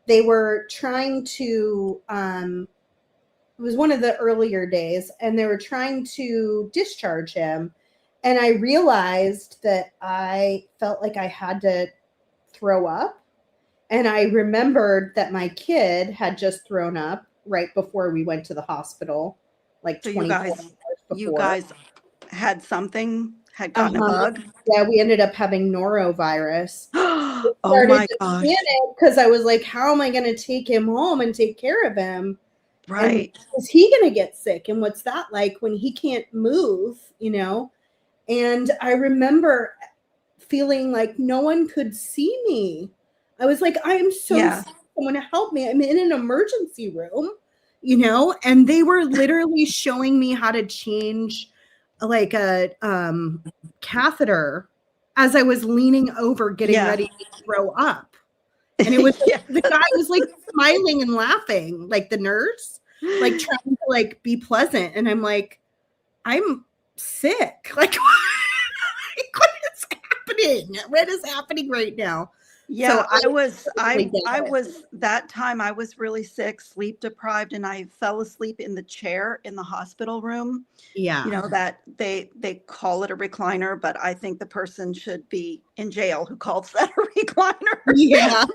they were trying to it was one of the earlier days, and they were trying to discharge him. And I realized that I felt like I had to throw up. And I remembered that my kid had just thrown up right before we went to the hospital, like so 24 hours you before. guys had gotten a Uh-huh. bug. Yeah, we ended up having norovirus. It Oh started my to gosh. panic because I was like, how am I going to take him home and take care of him? And Right. is he going to get sick? And what's that like when he can't move? And I remember feeling like no one could see me. I was like, I am so Yeah. sick. Someone to help me. I'm in an emergency room, and they were literally showing me how to change like a catheter as I was leaning over getting Yeah. ready to throw up. And it was Yeah. the guy was like smiling and laughing, like the nurse, like trying to like be pleasant. And I'm like, I'm sick. Like, what is happening? What is happening right now? Yeah, I was totally get I it. was that time I was really sick, sleep deprived, and I fell asleep in the chair in the hospital room. Yeah. You know that they call it a recliner, but I think the person should be in jail who calls that a recliner. Yeah.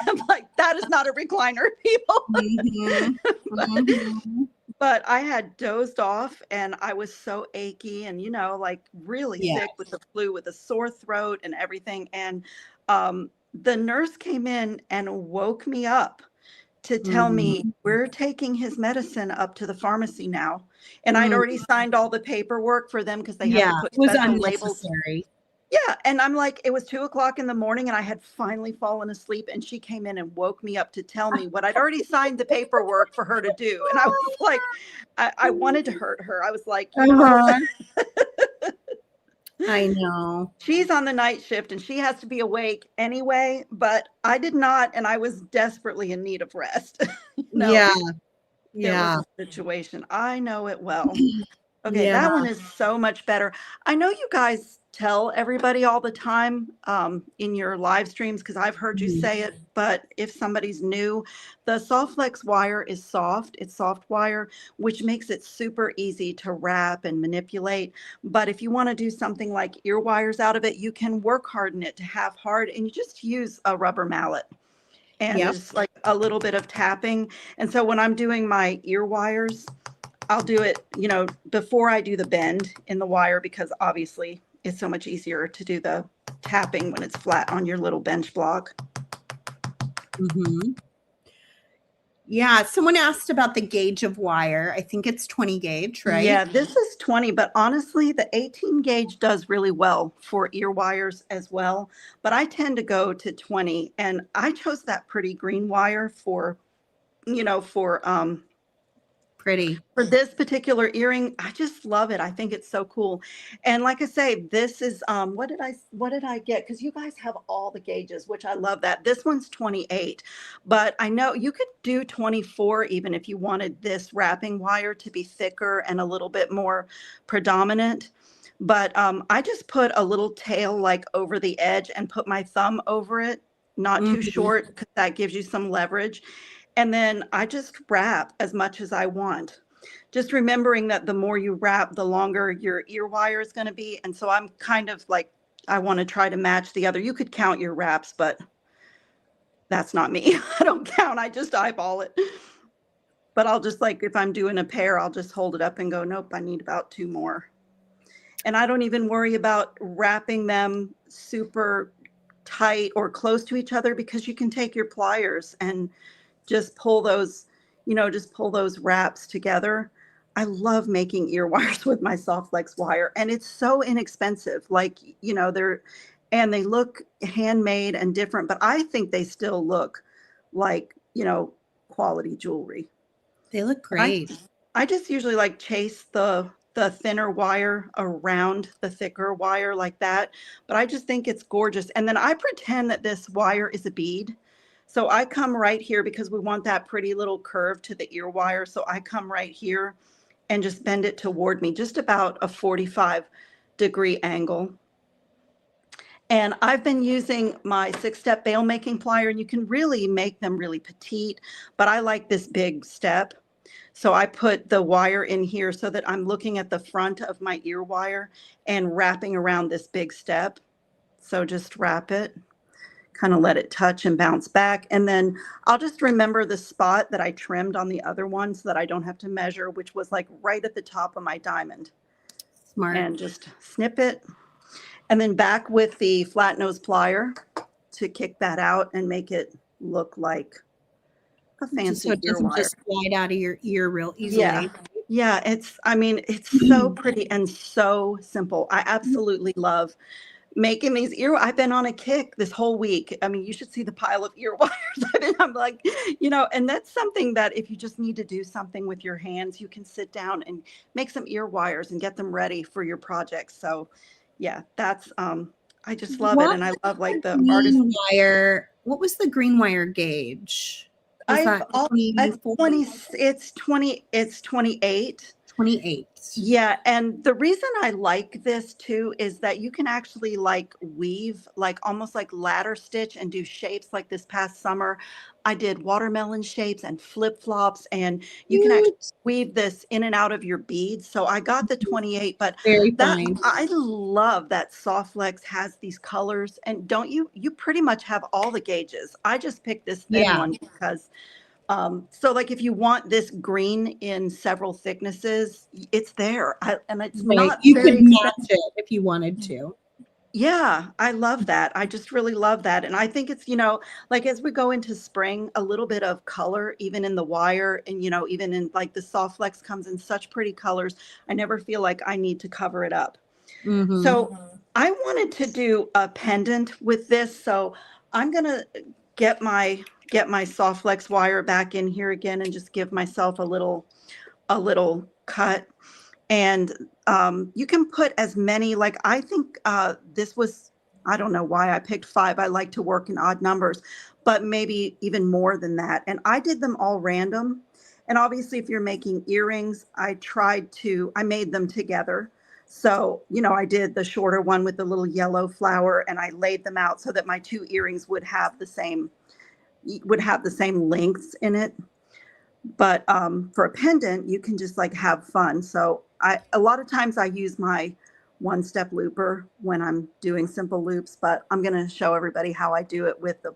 I'm like, that is not a recliner, people. Mm-hmm. but, Mm-hmm. but I had dozed off and I was so achy and, like really Yeah. sick with the flu, with a sore throat and everything. And the nurse came in and woke me up to tell me, Mm-hmm. we're taking his medicine up to the pharmacy now. And I'd Mm. already signed all the paperwork for them because they have Yeah. to put It was special labels. unnecessary. Yeah. And I'm like, it was 2 o'clock in the morning and I had finally fallen asleep. And she came in and woke me up to tell me what I'd already signed the paperwork for her to do. And I was like, I wanted to hurt her. I was like, Uh-huh. I know. she's on the night shift and she has to be awake anyway, but I did not. And I was desperately in need of rest. Yeah. It was Yeah. a situation. I know it well. Okay, Yeah. that one is so much better. I know you guys tell everybody all the time in your live streams because I've heard you Mhm. say it, but if somebody's new, the Softflex wire is soft. It's soft wire, which makes it super easy to wrap and manipulate. But if you want to do something like ear wires out of it, you can work harden it to half hard and you just use a rubber mallet and Yep. just like a little bit of tapping. And so when I'm doing my ear wires, I'll do it, before I do the bend in the wire, because obviously it's so much easier to do the tapping when it's flat on your little bench block. Mm-hmm. Yeah. Someone asked about the gauge of wire. I think it's 20 gauge, right? Yeah, this is 20, but honestly, the 18 gauge does really well for ear wires as well. But I tend to go to 20, and I chose that pretty green wire for, Pretty. for this particular earring. I just love it. I think it's so cool. And like I say, this is what did I get? Because you guys have all the gauges, which I love that. This one's 28, but I know you could do 24 even if you wanted this wrapping wire to be thicker and a little bit more predominant. But I just put a little tail like over the edge and put my thumb over it, not too Mhm. short, because that gives you some leverage. And then I just wrap as much as I want. Just remembering that the more you wrap, the longer your ear wire is going to be. And so I'm kind of like, I want to try to match the other. You could count your wraps, but that's not me. I don't count. I just eyeball it. But I'll just like, if I'm doing a pair, I'll just hold it up and go, nope, I need about 2 more. And I don't even worry about wrapping them super tight or close to each other, because you can take your pliers and just pull those, just pull those wraps together. I love making ear wires with my Softflex wire, and it's so inexpensive. Like, they look handmade and different, but I think they still look like, quality jewelry. They look I, great. I just usually like chase the thinner wire around the thicker wire like that, but I just think it's gorgeous. And then I pretend that this wire is a bead. So I come right here because we want that pretty little curve to the ear wire. So I come right here and just bend it toward me, just about a 45-degree angle. And I've been using my 6-step bail making plier, and you can really make them really petite, but I like this big step. So I put the wire in here so that I'm looking at the front of my ear wire and wrapping around this big step. So just wrap it, kind of let it touch and bounce back. And then I'll just remember the spot that I trimmed on the other one so that I don't have to measure, which was like right at the top of my diamond. Smart. And just snip it. And then back with the flat nose plier to kick that out and make it look like a fancy so it ear doesn't wire. just slide out of your ear real easily. Yeah, it's so pretty and so simple. I absolutely love making these I've been on a kick this whole week. I mean, you should see the pile of ear wires. I'm like, and that's something that if you just need to do something with your hands, you can sit down and make some ear wires and get them ready for your projects. So yeah, that's, I just love it. And I love like the artist. Wire. What was the green wire gauge? Was that 24? It's 28. 28. Yeah, and the reason I like this too is that you can actually like weave, like almost like ladder stitch and do shapes. Like this past summer, I did watermelon shapes and flip-flops, and you can actually Cute. weave this in and out of your beads. So I got the 28, but Very that fine. I love that Soft Flex has these colors. And don't you, you pretty much have all the gauges. I just picked this thin Yeah. one because so like if you want this green in several thicknesses, it's there. And it's Right. not You could very match expensive. it if you wanted to. Yeah, I love that. I just really love that. And I think it's, like as we go into spring, a little bit of color, even in the wire and, even in like the Soft Flex comes in such pretty colors. I never feel like I need to cover it up. Mm-hmm. So I wanted to do a pendant with this. So I'm going to get my Soft Flex wire back in here again and just give myself a little cut. And you can put as many, like I think this was, I don't know why I picked 5. I like to work in odd numbers, but maybe even more than that. And I did them all random. And obviously, if you're making earrings, I made them together. So, I did the shorter one with the little yellow flower, and I laid them out so that my 2 earrings would have the same lengths in it. But for a pendant, you can just like have fun. So a lot of times I use my 1-step looper when I'm doing simple loops, but I'm going to show everybody how I do it with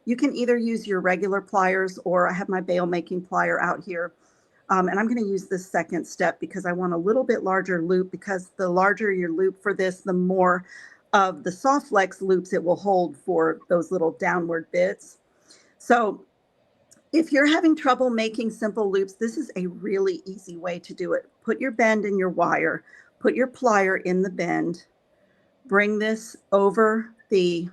you can either use your regular pliers, or I have my bail making plier out here. And I'm going to use this 2nd step because I want a little bit larger loop, because the larger your loop for this, the more of the Soft Flex loops it will hold for those little downward bits. So if you're having trouble making simple loops, this is a really easy way to do it. Put your bend in your wire, put your plier in the bend, bring this over the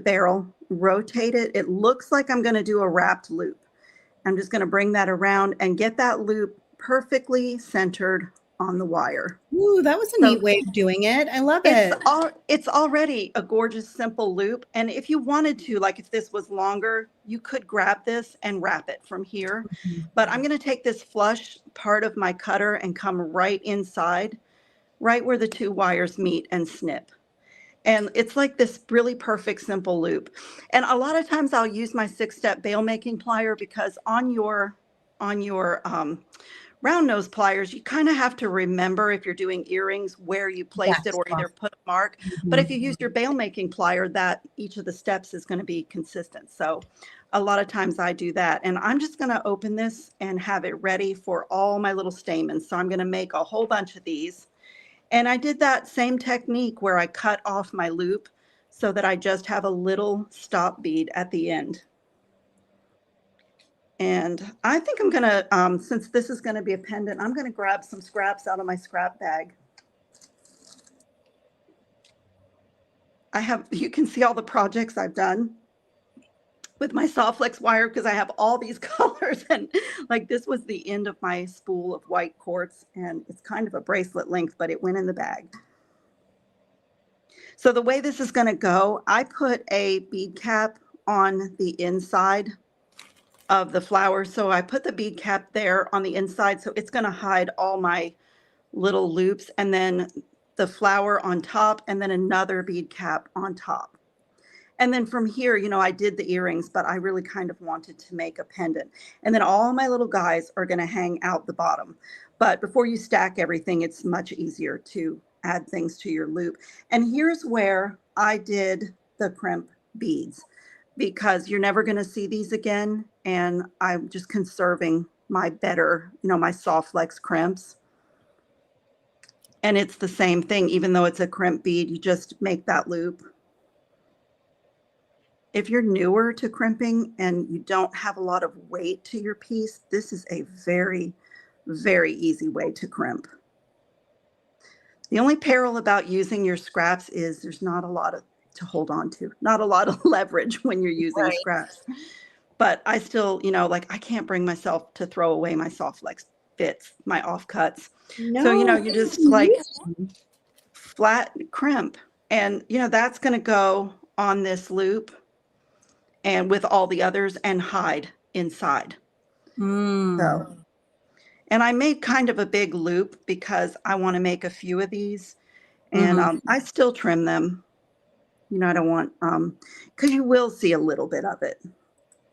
barrel, rotate it. It looks like I'm going to do a wrapped loop. I'm just going to bring that around and get that loop perfectly centered on the wire. Ooh, that was a So neat way of doing it. I love it. it's already a gorgeous simple loop. And if you wanted to, like if this was longer, you could grab this and wrap it from here. But I'm going to take this flush part of my cutter and come right inside, right where the 2 wires meet, and snip. And it's like this really perfect simple loop. And a lot of times I'll use my 6-step bail making plier, because on your round nose pliers, you kind of have to remember, if you're doing earrings, where you placed it, Yes. or either put a mark. But if you use your bail making plier, that each of the steps is going to be consistent. So a lot of times I do that. And I'm just going to open this and have it ready for all my little stamens. So I'm going to make a whole bunch of these. And I did that same technique where I cut off my loop so that I just have a little stop bead at the end. And I think I'm going to, since this is going to be a pendant, I'm going to grab some scraps out of my scrap bag. You can see all the projects I've done with my Soft Flex wire, because I have all these colors. And like this was the end of my spool of white quartz, and it's kind of a bracelet length, but it went in the bag. So the way this is going to go, I put a bead cap on the inside of the flower. So I put the bead cap there on the inside, so it's going to hide all my little loops, and then the flower on top, and then another bead cap on top. And then from here, I did the earrings, but I really kind of wanted to make a pendant. And then all my little guys are going to hang out the bottom. But before you stack everything, it's much easier to add things to your loop. And here's where I did the crimp beads, because you're never going to see these again. And I'm just conserving my better, my Soft Flex crimps. And it's the same thing, even though it's a crimp bead, you just make that loop. If you're newer to crimping and you don't have a lot of weight to your piece, this is a very, very easy way to crimp. The only peril about using your scraps is there's not a lot to hold on to, not a lot of leverage when you're using Right. scraps. But I still, like I can't bring myself to throw away my Soft Flex bits, my offcuts. No, So, you just like flat crimp, and, that's going to go on this loop and with all the others and hide inside. So, And I made kind of a big loop because I want to make a few of these, and Mhm. I still trim them. You know, I don't want, because you will see a little bit of it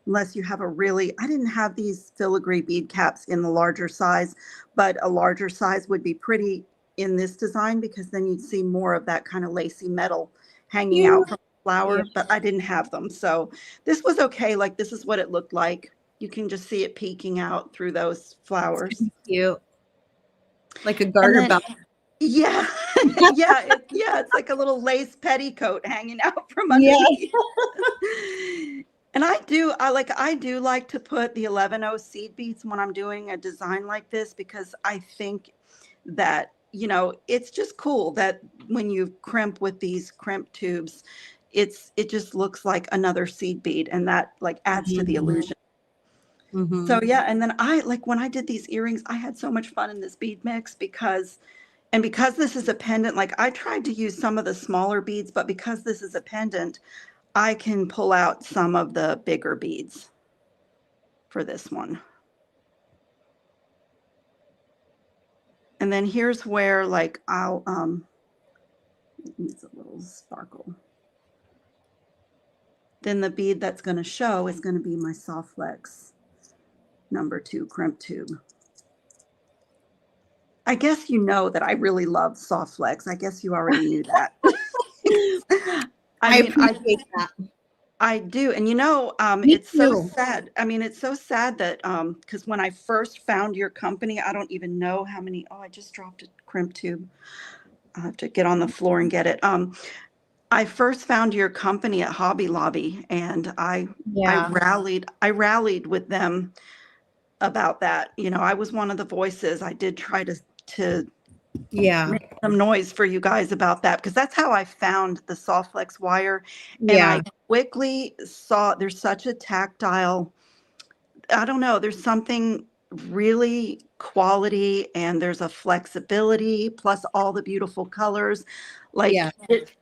unless you have a really, I didn't have these filigree bead caps in the larger size, but a larger size would be pretty in this design because then you'd see more of that kind of lacy metal hanging Yeah. out from the Yeah. flower, but I didn't have them. So this was okay. Like this is what it looked like. You can just see it peeking out through those flowers. Cute. Like a And garter then, belt. yeah, yeah, it's like a little lace petticoat hanging out from Yeah. underneath. And I do like to put the 11O seed beads when I'm doing a design like this because I think that, you know, it's just cool that when you crimp with these crimp tubes, it just looks like another seed bead and that like adds to the illusion. So Mhm. yeah, and then I like when I did these earrings, I had so much fun in this bead mix because this is a pendant, like I tried to use some of the smaller beads, but because this is a pendant, I can pull out some of the bigger beads for this one. And then here's where like I'll needs a little sparkle. Then the bead that's going to show is going to be my soft flex #2 crimp tube. I guess you know that I really love soft flex. I guess you already knew that. I appreciate that. I do. And you know, Me it's so too. sad. I mean, it's so sad that because when I first found your company, I don't even know how many. Oh, I just dropped a crimp tube. I'll have to get on the floor and get it. I first found your company at Hobby Lobby, and Yeah. I rallied with them about that. You know, I was one of the voices. I did try to Yeah. make some noise for you guys about that because that's how I found the soft flex wire. And Yeah. I quickly saw there's such a tactile, I don't know, there's something really quality and there's a flexibility plus all the beautiful colors. Like Yeah.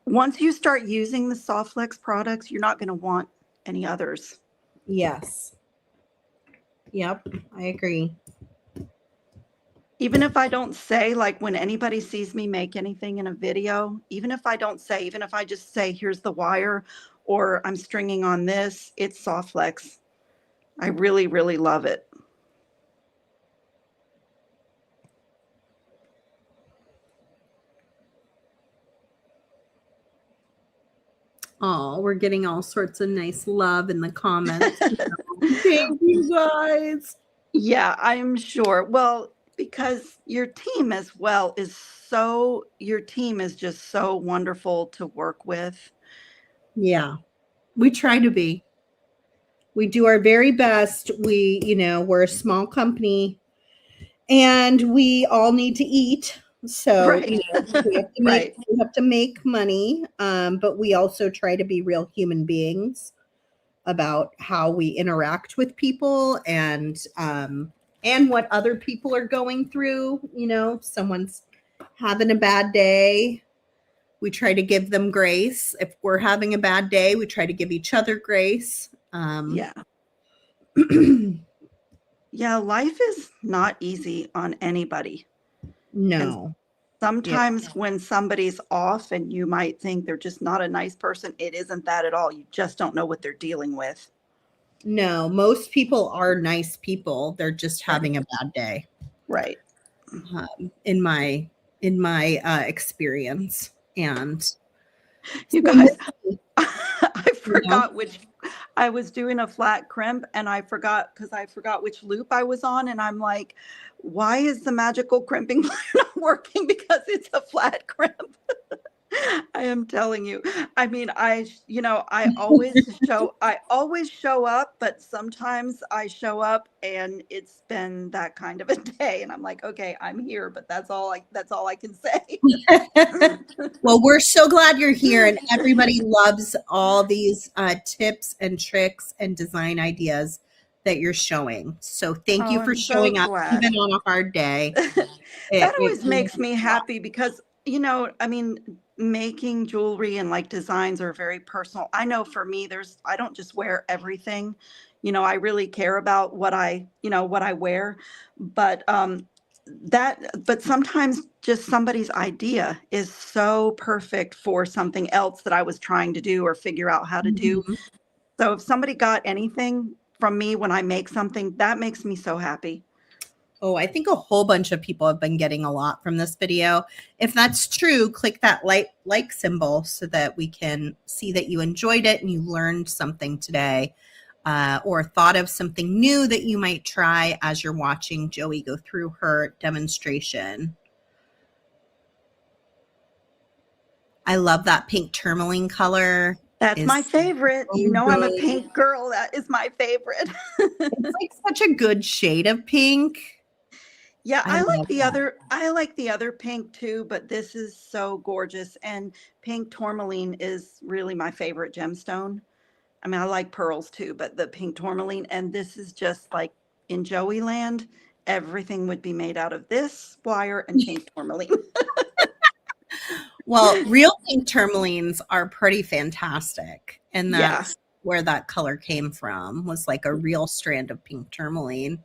once you start using the soft flex products, you're not going to want any others. Yes. Yep. I agree. Even if I don't say, like when anybody sees me make anything in a video, even if I just say, here's the wire or I'm stringing on this, it's soft flex. I really, really love it. Oh, we're getting all sorts of nice love in the comments. Thank you guys. Yeah, I'm sure. Well, because your team as well your team is just so wonderful to work with. Yeah. We try to be. We do our very best. We're a small company and we all need to eat. So, Right. Right. we have to make money. But we also try to be real human beings about how we interact with people and what other people are going through. You know, someone's having a bad day, we try to give them grace. If we're having a bad day, we try to give each other grace. Yeah. Yeah, life is not easy on anybody. And No. Yeah. sometimes when somebody's off and you might think they're just not a nice person, it isn't that at all. You just don't know what they're dealing with. No, most people are nice people. They're just Right. having a bad day. Right. In my experience. And You so guys, maybe, I you know, forgot which I was doing a flat crimp and I forgot which loop I was on. And I'm like, why is the magical crimping plier not working? Because it's a flat crimp. I am telling you. I mean, I always show up, but sometimes I show up and it's been that kind of a day. And I'm like, okay, I'm here, but that's all I can say. well, we're so glad you're here, and everybody loves all these tips and tricks and design ideas that you're showing. So thank Oh, you for I'm so showing up glad. even on a hard day. That It always really makes me means a lot. happy because, you know, I mean, making jewelry and like designs are very personal. I know for me, I don't just wear everything. You know, I really care about what I, you know, what I wear, but but sometimes just somebody's idea is so perfect for something else that I was trying to do or figure out how to do. Mhm. So if somebody got anything from me when I make something, that makes me so happy. Oh, I think a whole bunch of people have been getting a lot from this video. If that's true, click that like symbol so that we can see that you enjoyed it and you learned something today, or thought of something new that you might try as you're watching Joee go through her demonstration. I love that pink tourmaline color. That's my Is favorite. so You know, I'm a good. pink girl. That is my favorite. It's like such a good shade of pink. Yeah, I love that. I like the other pink too, but this is so gorgeous. And pink tourmaline is really my favorite gemstone. I mean, I like pearls too, but the pink tourmaline, and this is just like in Joey land, everything would be made out of this wire and pink tourmaline. Well, real pink tourmalines are pretty fantastic. And Yeah. that's where that color came from, was like a real strand of pink tourmaline.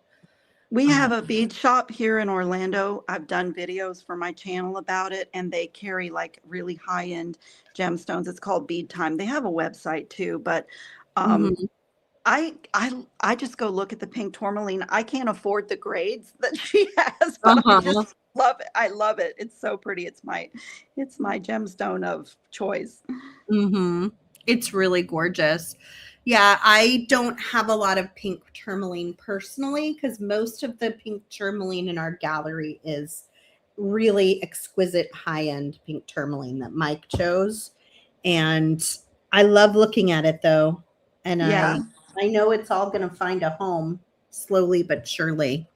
We have a bead shop here in Orlando. I've done videos for my channel about it, and they carry like really high-end gemstones. It's called Bead Time. They have a website too, but Mhm. I just go look at the pink tourmaline. I can't afford the grades that she has, but I Uh-huh. just love it. I love it. It's so pretty. It's my gemstone of choice. Mhm. It's really gorgeous. Yeah, I don't have a lot of pink tourmaline personally because most of the pink tourmaline in our gallery is really exquisite high-end pink tourmaline that Mike chose. And I love looking at it though. And Yeah. I know it's all going to find a home slowly but surely.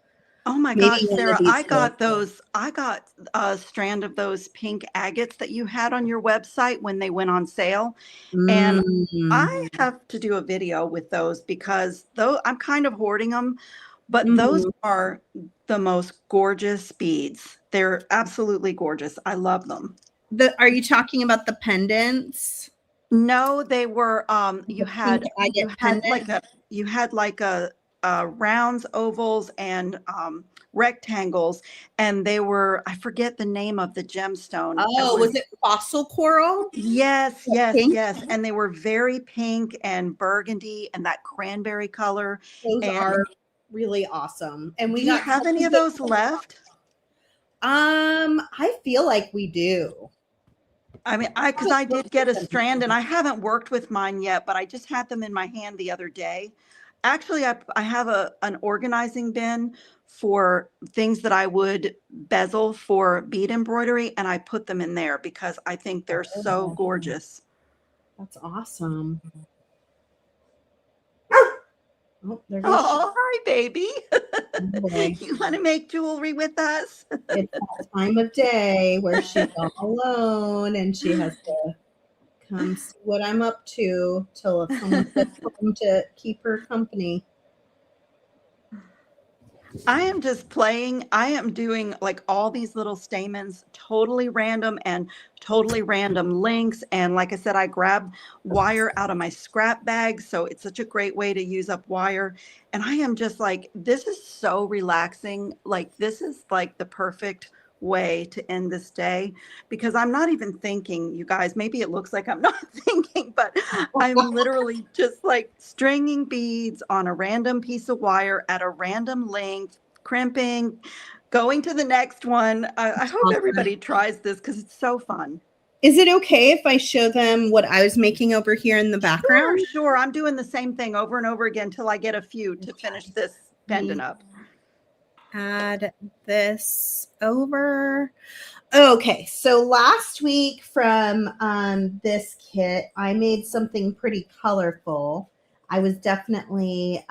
Oh my Maybe gosh, one of Sarah, these days. I got a strand of those pink agates that you had on your website when they went on sale. And Mm. I have to do a video with those because though I'm kind of hoarding them, but those Mhm. are the most gorgeous beads. They're absolutely gorgeous. I love them. Are you talking about the pendants? No, they were The pink agate pendant? you had like a rounds, ovals, and rectangles, and they were, I forget the name of the gemstone. It Oh, was was it fossil coral? yes, The yes, pink? yes, and they were very pink and burgundy and that cranberry color. Those And are really awesome. And we do you got have such any a of good those left? I feel like we do. I mean, because Haven't I looked did at get a them strand and yet. I haven't worked with mine yet, but I just had them in my hand the other day. Actually, I have an organizing bin for things that I would bezel for bead embroidery, and I put them in there because I think they're so Oh, gorgeous. that's awesome. Oh, there goes Oh, hi, baby. boy. You want to make jewelry with us? It's that time of day where she's all alone and she has to come see what I'm up to till someone gets home to keep her company. I am just playing. I am doing like all these little stamens, totally random and totally random links. And like I said, I grabbed wire out of my scrap bag. So it's such a great way to use up wire. And I am just like, this is so relaxing. Like, this is like the perfect way to end this day because I'm not even thinking, you guys. Maybe it looks like I'm not thinking, but I'm literally just like stringing beads on a random piece of wire at a random length, crimping, going to the next one. I hope Awesome. everybody tries this because it's so fun. Is it okay if I show them what I was making over here in the Sure, background? sure. I'm doing the same thing over and over again till I get a few to finish this Let me pendant up. add this over. Okay, so last week from this kit, I made something pretty colorful. I was definitely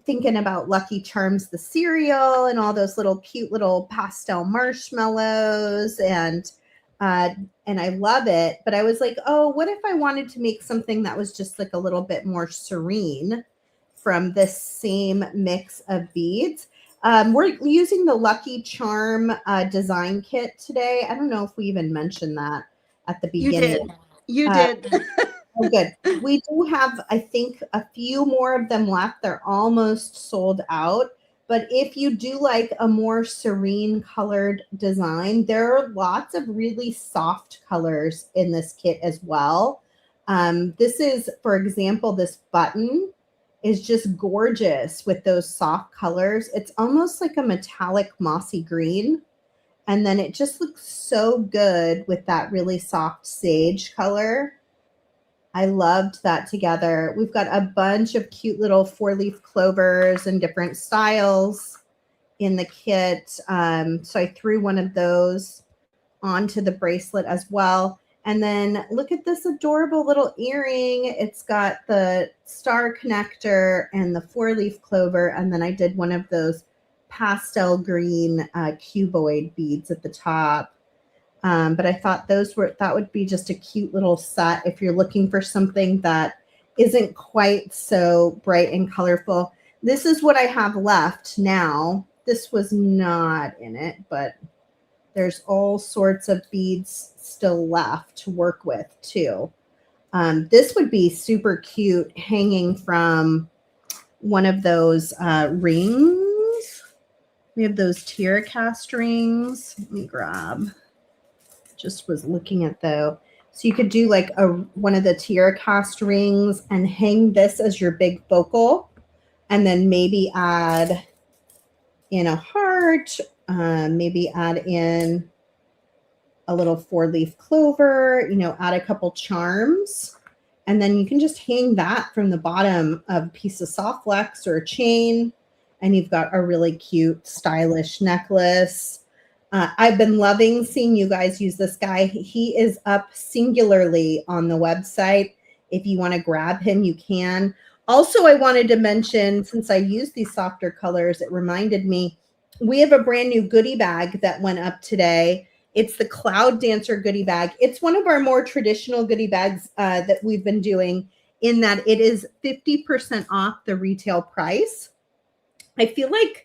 thinking about Lucky Charms, the cereal, and all those little cute little pastel marshmallows, and I love it. But I was like, oh, what if I wanted to make something that was just like a little bit more serene from this same mix of beads? We're using the Lucky Charm design kit today. I don't know if we even mentioned that at the You beginning. did. You Uh, did. Oh, good. We do have, I think, a few more of them left. They're almost sold out. But if you do like a more serene colored design, there are lots of really soft colors in this kit as well. This is, for example, this button is just gorgeous with those soft colors. It's almost like a metallic mossy green. And then it just looks so good with that really soft sage color. I loved that together. We've got a bunch of cute little 4-leaf clovers and different styles in the kit. So I threw one of those onto the bracelet as well. And then look at this adorable little earring. It's got the star connector and the 4-leaf clover. And then I did one of those pastel green cuboid beads at the top. But I thought that would be just a cute little set if you're looking for something that isn't quite so bright and colorful. This is what I have left now. This was not in it, but there's all sorts of beads still left to work with too. This would be super cute hanging from one of those rings. We have those tiara cast rings. Let me grab. Just was looking at though. So you could do like one of the tiara cast rings and hang this as your big focal, and then maybe add in a heart, maybe add in a little 4-leaf clover, you know, add a couple charms, and then you can just hang that from the bottom of a piece of soft flex or a chain, and you've got a really cute, stylish necklace. I've been loving seeing you guys use this guy. He is up singularly on the website. If you want to grab him, you can. Also, I wanted to mention, since I use these softer colors, it reminded me, we have a brand new goodie bag that went up today. It's the Cloud Dancer goodie bag. It's one of our more traditional goodie bags that we've been doing, in that it is 50% off the retail price. I feel like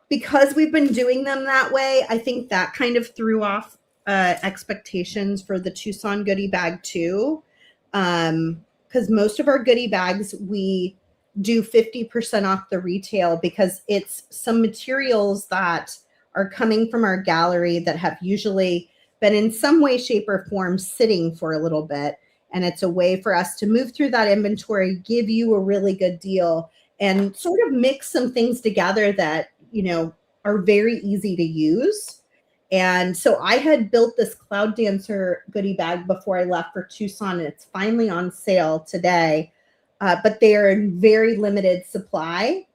because we've been doing them that way, I think that kind of threw off expectations for the Tucson goodie bag too. Because most of our goodie bags, we do 50% off the retail because it's some materials that are coming from our gallery that have usually been in some way, shape, or form sitting for a little bit. And it's a way for us to move through that inventory, give you a really good deal, and sort of mix some things together that, you know, are very easy to use. And so I had built this Cloud Dancer goodie bag before I left for Tucson, and it's finally on sale today. But they are in very limited supply.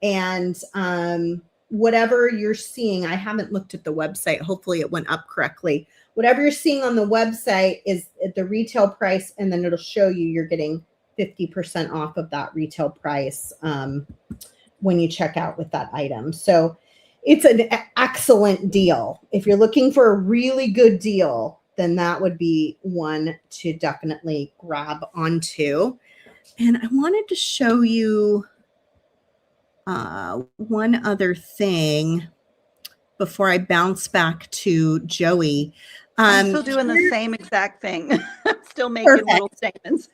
And whatever you're seeing, I haven't looked at the website. Hopefully it went up correctly. Whatever you're seeing on the website is at the retail price, and then it'll show you you're getting 50% off of that retail price when you check out with that item. So it's an excellent deal. If you're looking for a really good deal, then that would be one to definitely grab onto. And I wanted to show you one other thing before I bounce back to Joee. I'm still doing the same exact thing. Still making Perfect. little statements.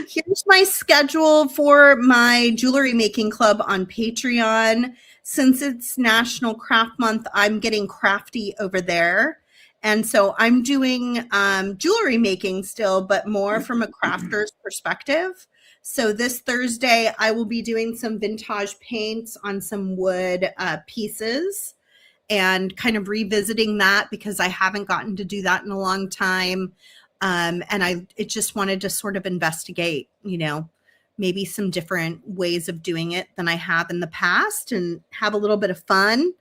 Here's my schedule for my jewelry making club on Patreon. Since it's National Craft Month, I'm getting crafty over there. And so I'm doing jewelry making still, but more from a crafter's perspective. So this Thursday, I will be doing some vintage paints on some wood pieces and kind of revisiting that because I haven't gotten to do that in a long time. And it just wanted to sort of investigate, you know, maybe some different ways of doing it than I have in the past and have a little bit of fun.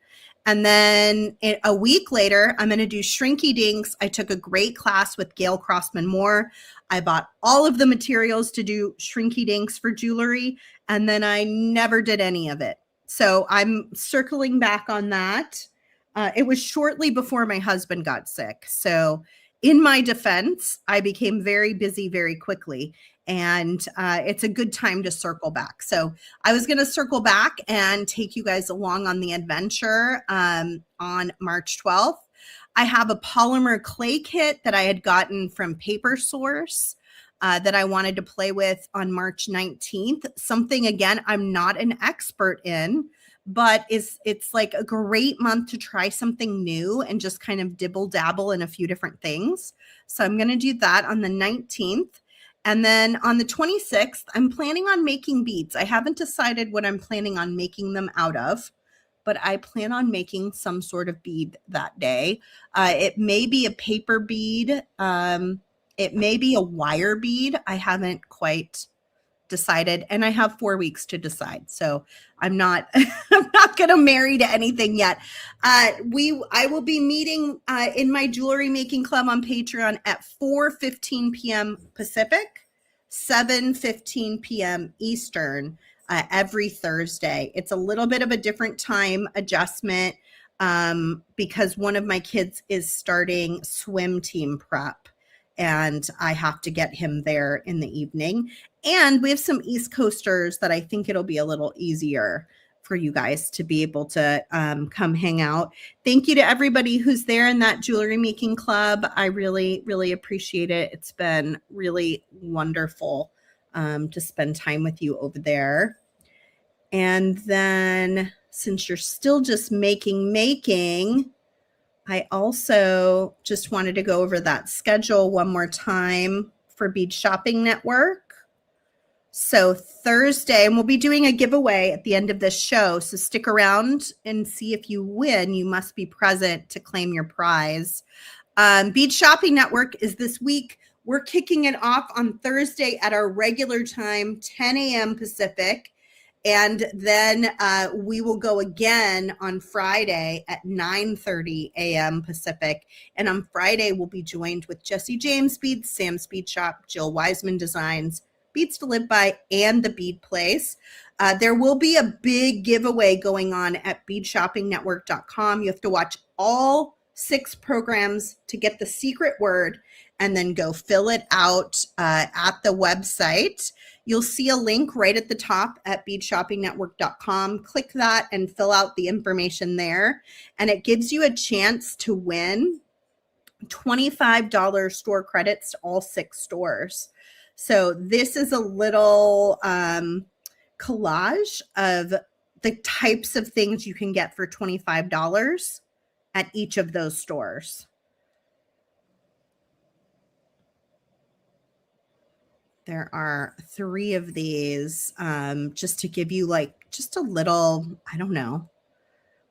And then a week later, I'm going to do Shrinky Dinks. I took a great class with Gail Crossman Moore. I bought all of the materials to do Shrinky Dinks for jewelry, and then I never did any of it. So I'm circling back on that. It was shortly before my husband got sick. So in my defense, I became very busy very quickly, and it's a good time to circle back. So I was going to circle back and take you guys along on the adventure on March 12th. I have a polymer clay kit that I had gotten from Paper Source. that I wanted to play with on March 19th. Something, again, I'm not an expert in, but it's like a great month to try something new and just kind of dibble dabble in a few different things. So I'm going to do that on the 19th. And then on the 26th, I'm planning on making beads. I haven't decided what I'm planning on making them out of, but I plan on making some sort of bead that day. It may be a paper bead. It may be a wire bead. I haven't quite decided, and I have 4 weeks to decide. So I'm not I'm not going to marry to anything yet. I will be meeting in my jewelry making club on Patreon at 4:15 p.m. Pacific, 7:15 p.m. Eastern every Thursday. It's a little bit of a different time adjustment because one of my kids is starting swim team prep, and I have to get him there in the evening. And we have some East Coasters that I think it'll be a little easier for you guys to be able to come hang out. Thank you to everybody who's there in that jewelry making club. I really, really appreciate it. It's been really wonderful to spend time with you over there. And then since you're still just making, I also just wanted to go over that schedule one more time for Bead Shopping Network. So Thursday, and we'll be doing a giveaway at the end of this show. So stick around and see if you win. You must be present to claim your prize. Bead Shopping Network is this week. We're kicking it off on Thursday at our regular time, 10 a.m. Pacific. And then we will go again on Friday at 9:30 a.m. Pacific. And on Friday, we'll be joined with Jesse James Beads, Sam's Bead Shop, Jill Wiseman Designs, Beads to Live By, and The Bead Place. There will be a big giveaway going on at beadshoppingnetwork.com. You have to watch all 6 programs to get the secret word and then go fill it out at the website. You'll see a link right at the top at beadshoppingnetwork.com. Click that and fill out the information there. And it gives you a chance to win $25 store credits to all 6 stores. So this is a little collage of the types of things you can get for $25 at each of those stores. There are 3 of these just to give you like just a little, I don't know,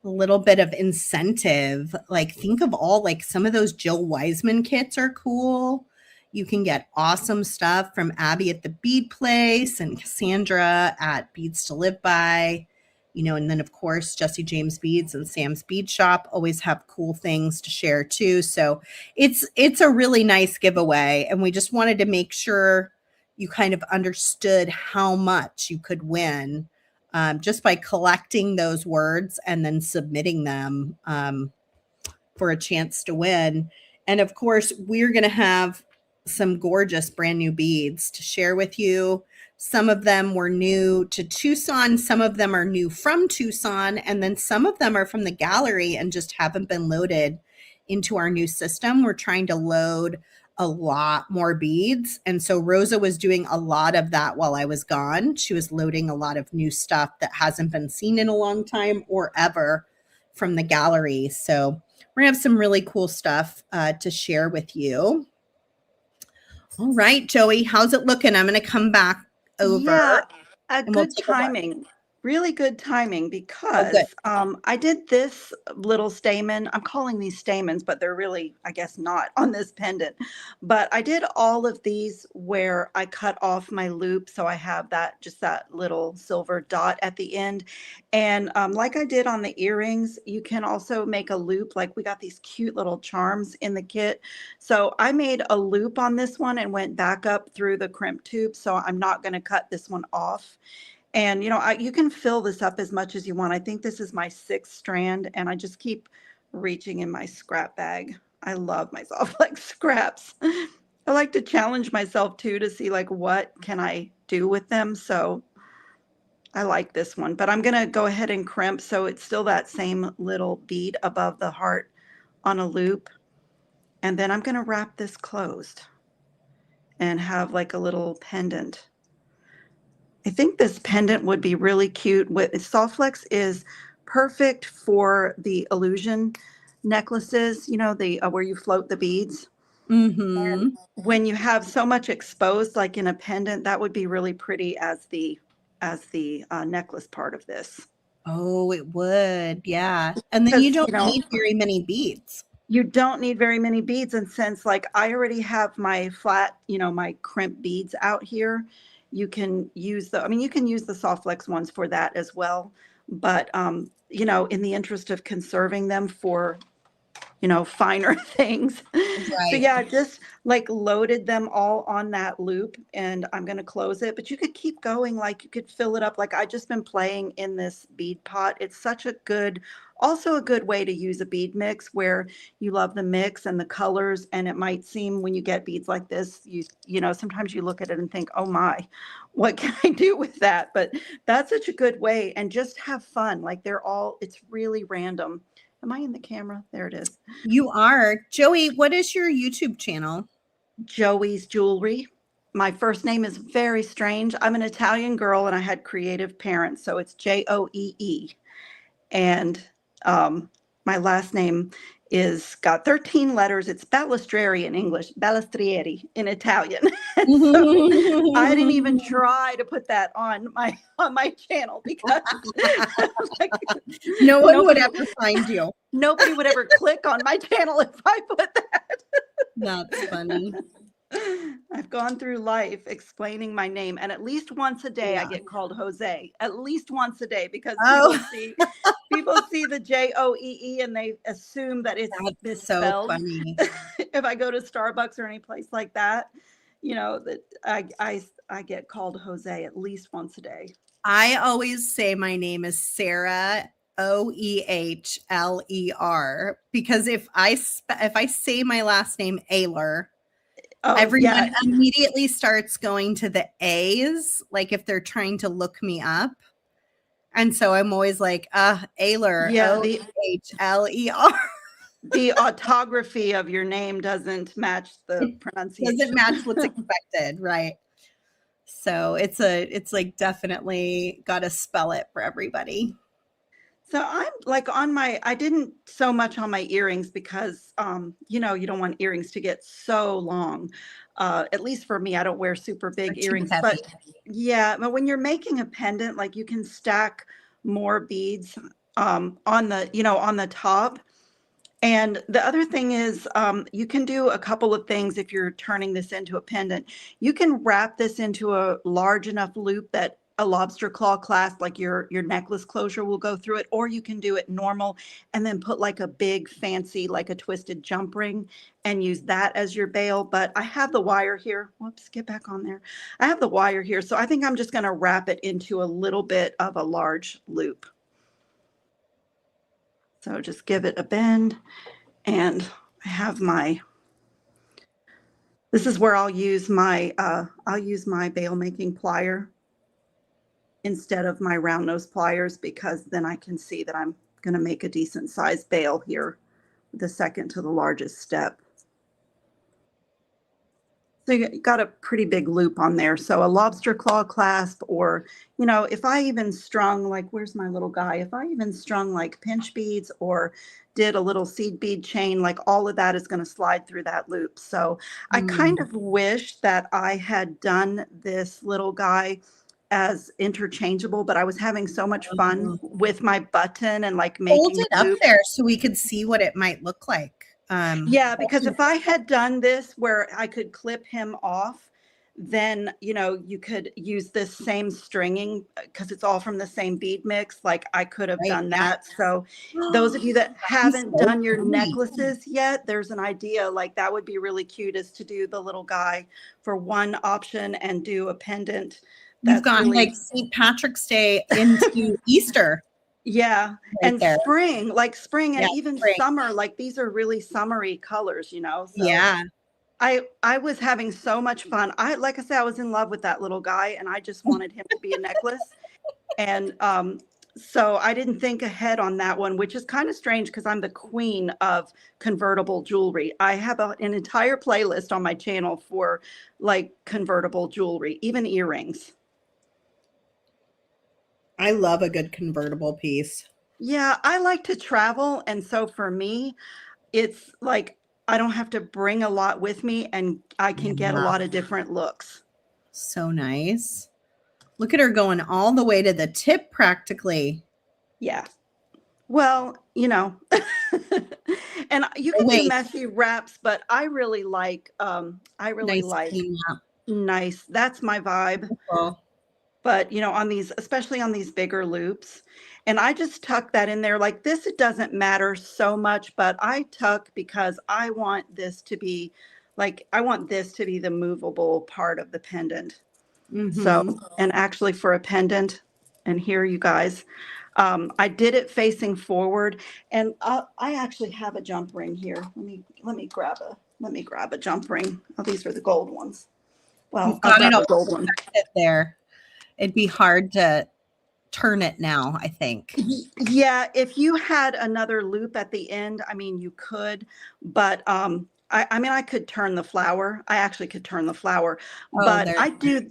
a little bit of incentive. Like think of all, like some of those Jill Wiseman kits are cool. You can get awesome stuff from Abby at the Bead Place and Cassandra at Beads to Live By. You know, and then of course, Jesse James Beads and Sam's Bead Shop always have cool things to share too. So it's a really nice giveaway. And we just wanted to make sure you kind of understood how much you could win just by collecting those words and then submitting them for a chance to win. And of course, we're going to have some gorgeous brand new beads to share with you. Some of them were new to Tucson. Some of them are new from Tucson. And then some of them are from the gallery and just haven't been loaded into our new system. We're trying to load a lot more beads. And so Rosa was doing a lot of that while I was gone. She was loading a lot of new stuff that hasn't been seen in a long time or ever from the gallery. So we're gonna have some really cool stuff to share with you. All right, Joey, how's it looking? I'm gonna come back over. Yeah, and we'll good take a look. timing. Really good timing because I did this little stamen. I'm calling these stamens, but they're really, I guess, not on this pendant. But I did all of these where I cut off my loop. So I have that, just that little silver dot at the end. And like I did on the earrings, you can also make a loop. Like we got these cute little charms in the kit. So I made a loop on this one and went back up through the crimp tube. So I'm not going to cut this one off. And, you know, you can fill this up as much as you want. I think this is my 6th strand, and I just keep reaching in my scrap bag. I love myself like scraps. I like to challenge myself too to see like what can I do with them. So I like this one, but I'm going to go ahead and crimp. So it's still that same little bead above the heart on a loop. And then I'm going to wrap this closed. and have like a little pendant. I think this pendant would be really cute. With Soft Flex is perfect for the illusion necklaces, you know, the where you float the beads. And Mm-hmm. when you have so much exposed, like in a pendant, that would be really pretty as the necklace part of this. Oh, it would. Yeah. And then you Because don't need very many beads. you don't need very many beads, and since like I already have my flat, my crimp beads out here, you can use the. I mean, you can use the Soft Flex ones for that as well. But in the interest of conserving them for finer things. So Right. yeah, just like loaded them all on that loop and I'm going to close it, but you could keep going. Like you could fill it up. Like I just been playing in this bead pot. It's such a good, also a good way to use a bead mix where you love the mix and the colors. And it might seem when you get beads like this, sometimes you look at it and think, oh my, what can I do with that? But that's such a good way and just have fun. Like it's really random. Am I in the camera? There it is. You are. Joey, what is your YouTube channel? Joee's Jewelry. My first name is very strange. I'm an Italian girl and I had creative parents, so it's Joee. And my last name is got 13 letters. It's Balestrieri in English, Balestrieri in Italian. And so I didn't even try to put that on my channel because like, No one would nobody, ever find you. nobody would ever click on my channel if I put that. That's funny. I've gone through life explaining my name, and at least once a day I Yeah. get called Jose. At least once a day because Oh, people see the Joee and they assume that it's that's so misspelled. funny. If I go to Starbucks or any place like that, that I get called Jose at least once a day. I always say my name is Sarah Oehler because if I say my last name Ayler, Oh, everyone yeah. immediately starts going to the A's, like if they're trying to look me up. And so I'm always like, Ayler, Yeah, Oehler. the autography of your name doesn't match the It pronunciation. doesn't match what's expected, right? So it's like definitely got to spell it for everybody. So I'm like I didn't so much on my earrings because, you don't want earrings to get so long. At least for me, I don't wear super big They're too earrings, heavy. but yeah, but when you're making a pendant, like you can stack more beads, on the top. And the other thing is, you can do a couple of things if you're turning this into a pendant. You can wrap this into a large enough loop that a lobster claw clasp, like your necklace closure, will go through it, or you can do it normal and then put like a big fancy, like a twisted jump ring and use that as your bail. But I have the wire here. Whoops, get back on there. I have the wire here. So I think I'm just going to wrap it into a little bit of a large loop. So just give it a bend. And I have this is where I'll use my bail making plier instead of my round nose pliers, because then I can see that I'm going to make a decent sized bail here, the second to the largest step. So you got a pretty big loop on there. So a lobster claw clasp, or, if I even strung, like, where's my little guy? If I even strung like pinch beads or did a little seed bead chain, like all of that is going to slide through that loop. So I kind of wish that I had done this little guy as interchangeable, but I was having so much fun with my button and like Hold making it up loops. there so we could see what it might look like. Yeah, because if I had done this where I could clip him off, then, you could use this same stringing because it's all from the same bead mix. Like I could have Right, done yeah. that. So those of you that haven't so done your pretty. necklaces yet, there's an idea like that would be really cute, is to do the little guy for one option and do a pendant. You've That's gone really, like St. Patrick's Day into Easter. yeah. Right And there. spring Yeah, and even spring. summer, like these are really summery colors, So Yeah. I was having so much fun. Like I said, I was in love with that little guy and I just wanted him to be a necklace. And So I didn't think ahead on that one, which is kind of strange because I'm the queen of convertible jewelry. I have an entire playlist on my channel for like convertible jewelry, even earrings. I love a good convertible piece. Yeah, I like to travel. And so for me, it's like I don't have to bring a lot with me and I can get a Yeah, lot of different looks. so nice. Look at her going all the way to the tip practically. Yeah. Well, and you Oh, can do wait, messy wraps, but I really nice like clean up. nice. That's my vibe. Cool. But, on these, especially on these bigger loops, and I just tuck that in there like this. It doesn't matter so much, but I tuck because I want this to be the movable part of the pendant. So, Mm-hmm. and actually for a pendant, and here you guys, I did it facing forward, and I actually have a jump ring here. Let me grab a jump ring. Oh, these are the gold ones. Well, You've I'll got it grab all a gold one. there. It'd be hard to turn it now, I think. Yeah, if you had another loop at the end, I mean, you could, but I mean, I could turn the flower. I actually could turn the flower, Oh, but there. I do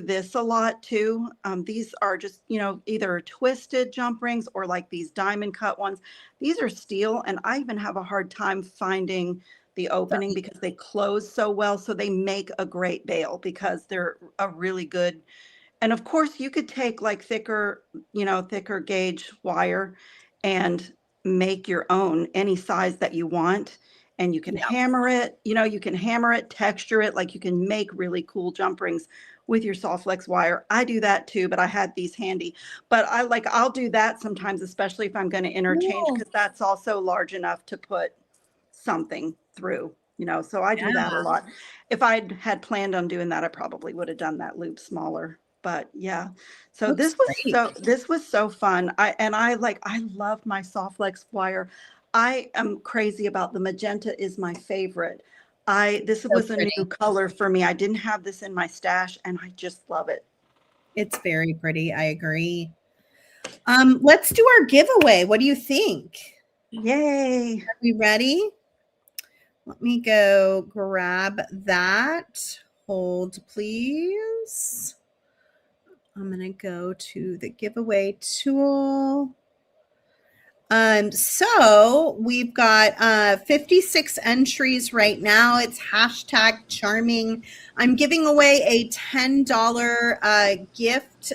this a lot too. These are just, either twisted jump rings or like these diamond cut ones. These are steel, and I even have a hard time finding the opening because they close so well. So they make a great bail because they're a really good. And of course, you could take like thicker gauge wire and make your own any size that you want. And you can Yeah. hammer it, texture it, like you can make really cool jump rings with your soft flex wire. I do that too, but I had these handy. But I'll do that sometimes, especially if I'm going to interchange, Cool. because that's also large enough to put something through, so I do that a Yeah. lot. If I'd had planned on doing that, I probably would have done that loop smaller. But yeah, so Looks great. this was so fun. I love my soft flex wire. I am crazy about the magenta is my favorite. I This So was a new pretty. color for me. I didn't have this in my stash and I just love it. It's very pretty. I agree. Let's do our giveaway. What do you think? Yay. Are we ready? Let me go grab that. Hold, please. I'm going to go to the giveaway tool. So we've got 56 entries right now. It's hashtag charming. I'm giving away a $10 gift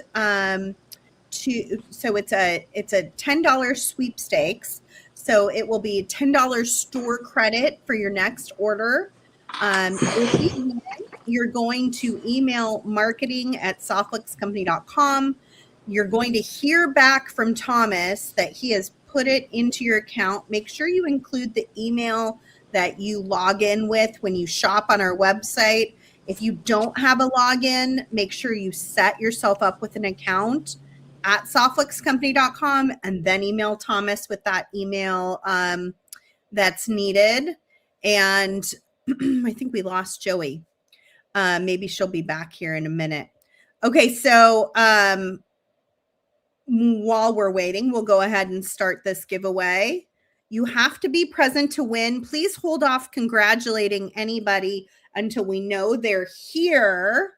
so it's a $10 sweepstakes. So it will be $10 store credit for your next order. If you win, you're going to email marketing@softflexcompany.com. You're going to hear back from Thomas that he has put it into your account. Make sure you include the email that you log in with when you shop on our website. If you don't have a login, make sure you set yourself up with an account at softflexcompany.com and then email Thomas with that email that's needed. And I think we lost Joey. Maybe she'll be back here in a minute. Okay, so while we're waiting, we'll go ahead and start this giveaway. You have to be present to win. Please hold off congratulating anybody until we know they're here.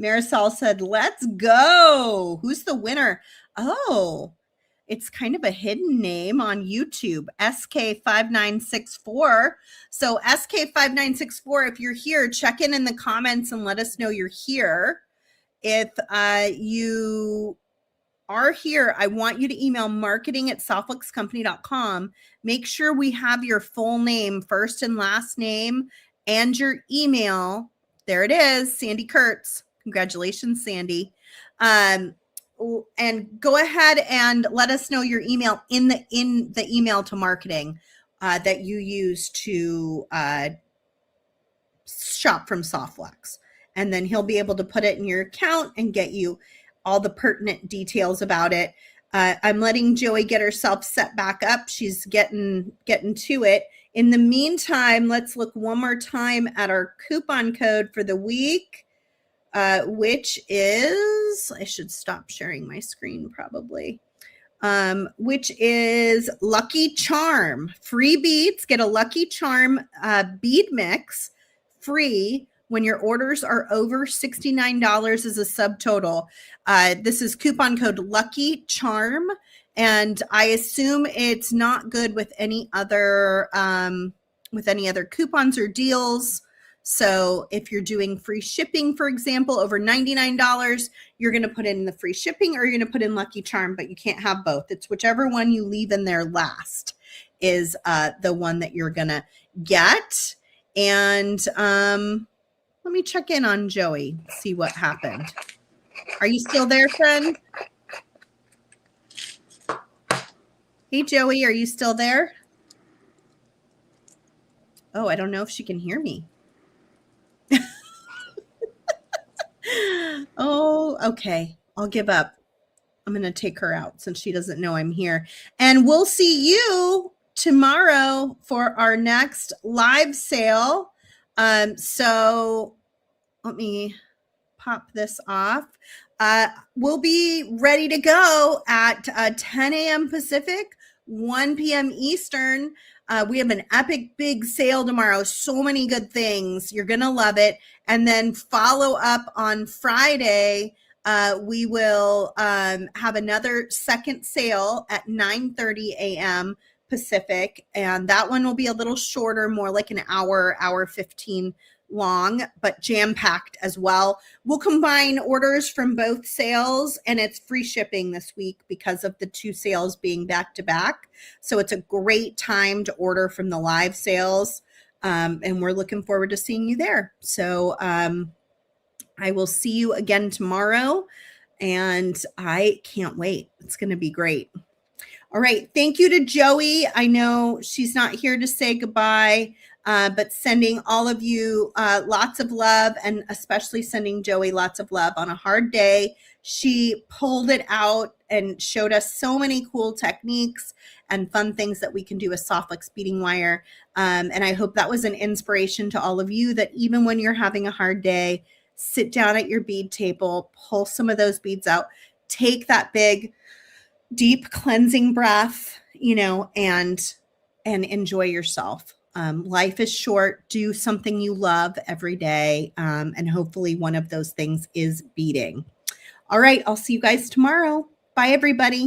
Marisol said, let's go. Who's the winner? Oh, it's kind of a hidden name on YouTube, SK5964. So SK5964, if you're here, check in the comments and let us know you're here. If you are here, I want you to email marketing@softflexcompany.com. Make sure we have your full name, first and last name, and your email. There it is, Sandy Kurtz. Congratulations, Sandy. And go ahead and let us know your email in the email to marketing that you use to shop from Softflex. And then he'll be able to put it in your account and get you all the pertinent details about it. I'm letting Joey get herself set back up. She's getting to it. In the meantime, let's look one more time at our coupon code for the week. which is, I should stop sharing my screen probably, which is Lucky Charm. Free beads. Get a Lucky Charm bead mix free when your orders are over $69 as a subtotal. This is coupon code Lucky Charm, and I assume it's not good with any other coupons or deals. So if you're doing free shipping, for example, over $99, you're going to put in the free shipping or you're going to put in Lucky Charm, but you can't have both. It's whichever one you leave in there last is the one that you're going to get. And let me check in on Joey, see what happened. Are you still there, friend? Hey, Joey, are you still there? Oh, I don't know if she can hear me. Oh, okay. I'll give up. I'm going to take her out since she doesn't know I'm here. And we'll see you tomorrow for our next live sale. So let me pop this off. We'll be ready to go at 10 a.m. Pacific, 1 p.m. Eastern. We have an epic big sale tomorrow. So many good things. You're going to love it. And then follow up on Friday. We will have another second sale at 9:30 a.m. Pacific. And that one will be a little shorter, more like an hour 15 long, but jam-packed as well. We'll combine orders from both sales, and it's free shipping this week because of the two sales being back-to-back. So it's a great time to order from the live sales, and we're looking forward to seeing you there. So I will see you again tomorrow, and I can't wait. It's going to be great. All right. Thank you to Joey. I know she's not here to say goodbye, but sending all of you lots of love, and especially sending Joey lots of love on a hard day. She pulled it out and showed us so many cool techniques and fun things that we can do with soft flex beading wire. And I hope that was an inspiration to all of you, that even when you're having a hard day, sit down at your bead table, pull some of those beads out, take that big, deep cleansing breath, and enjoy yourself. Life is short. Do something you love every day. And hopefully one of those things is beading. All right. I'll see you guys tomorrow. Bye, everybody.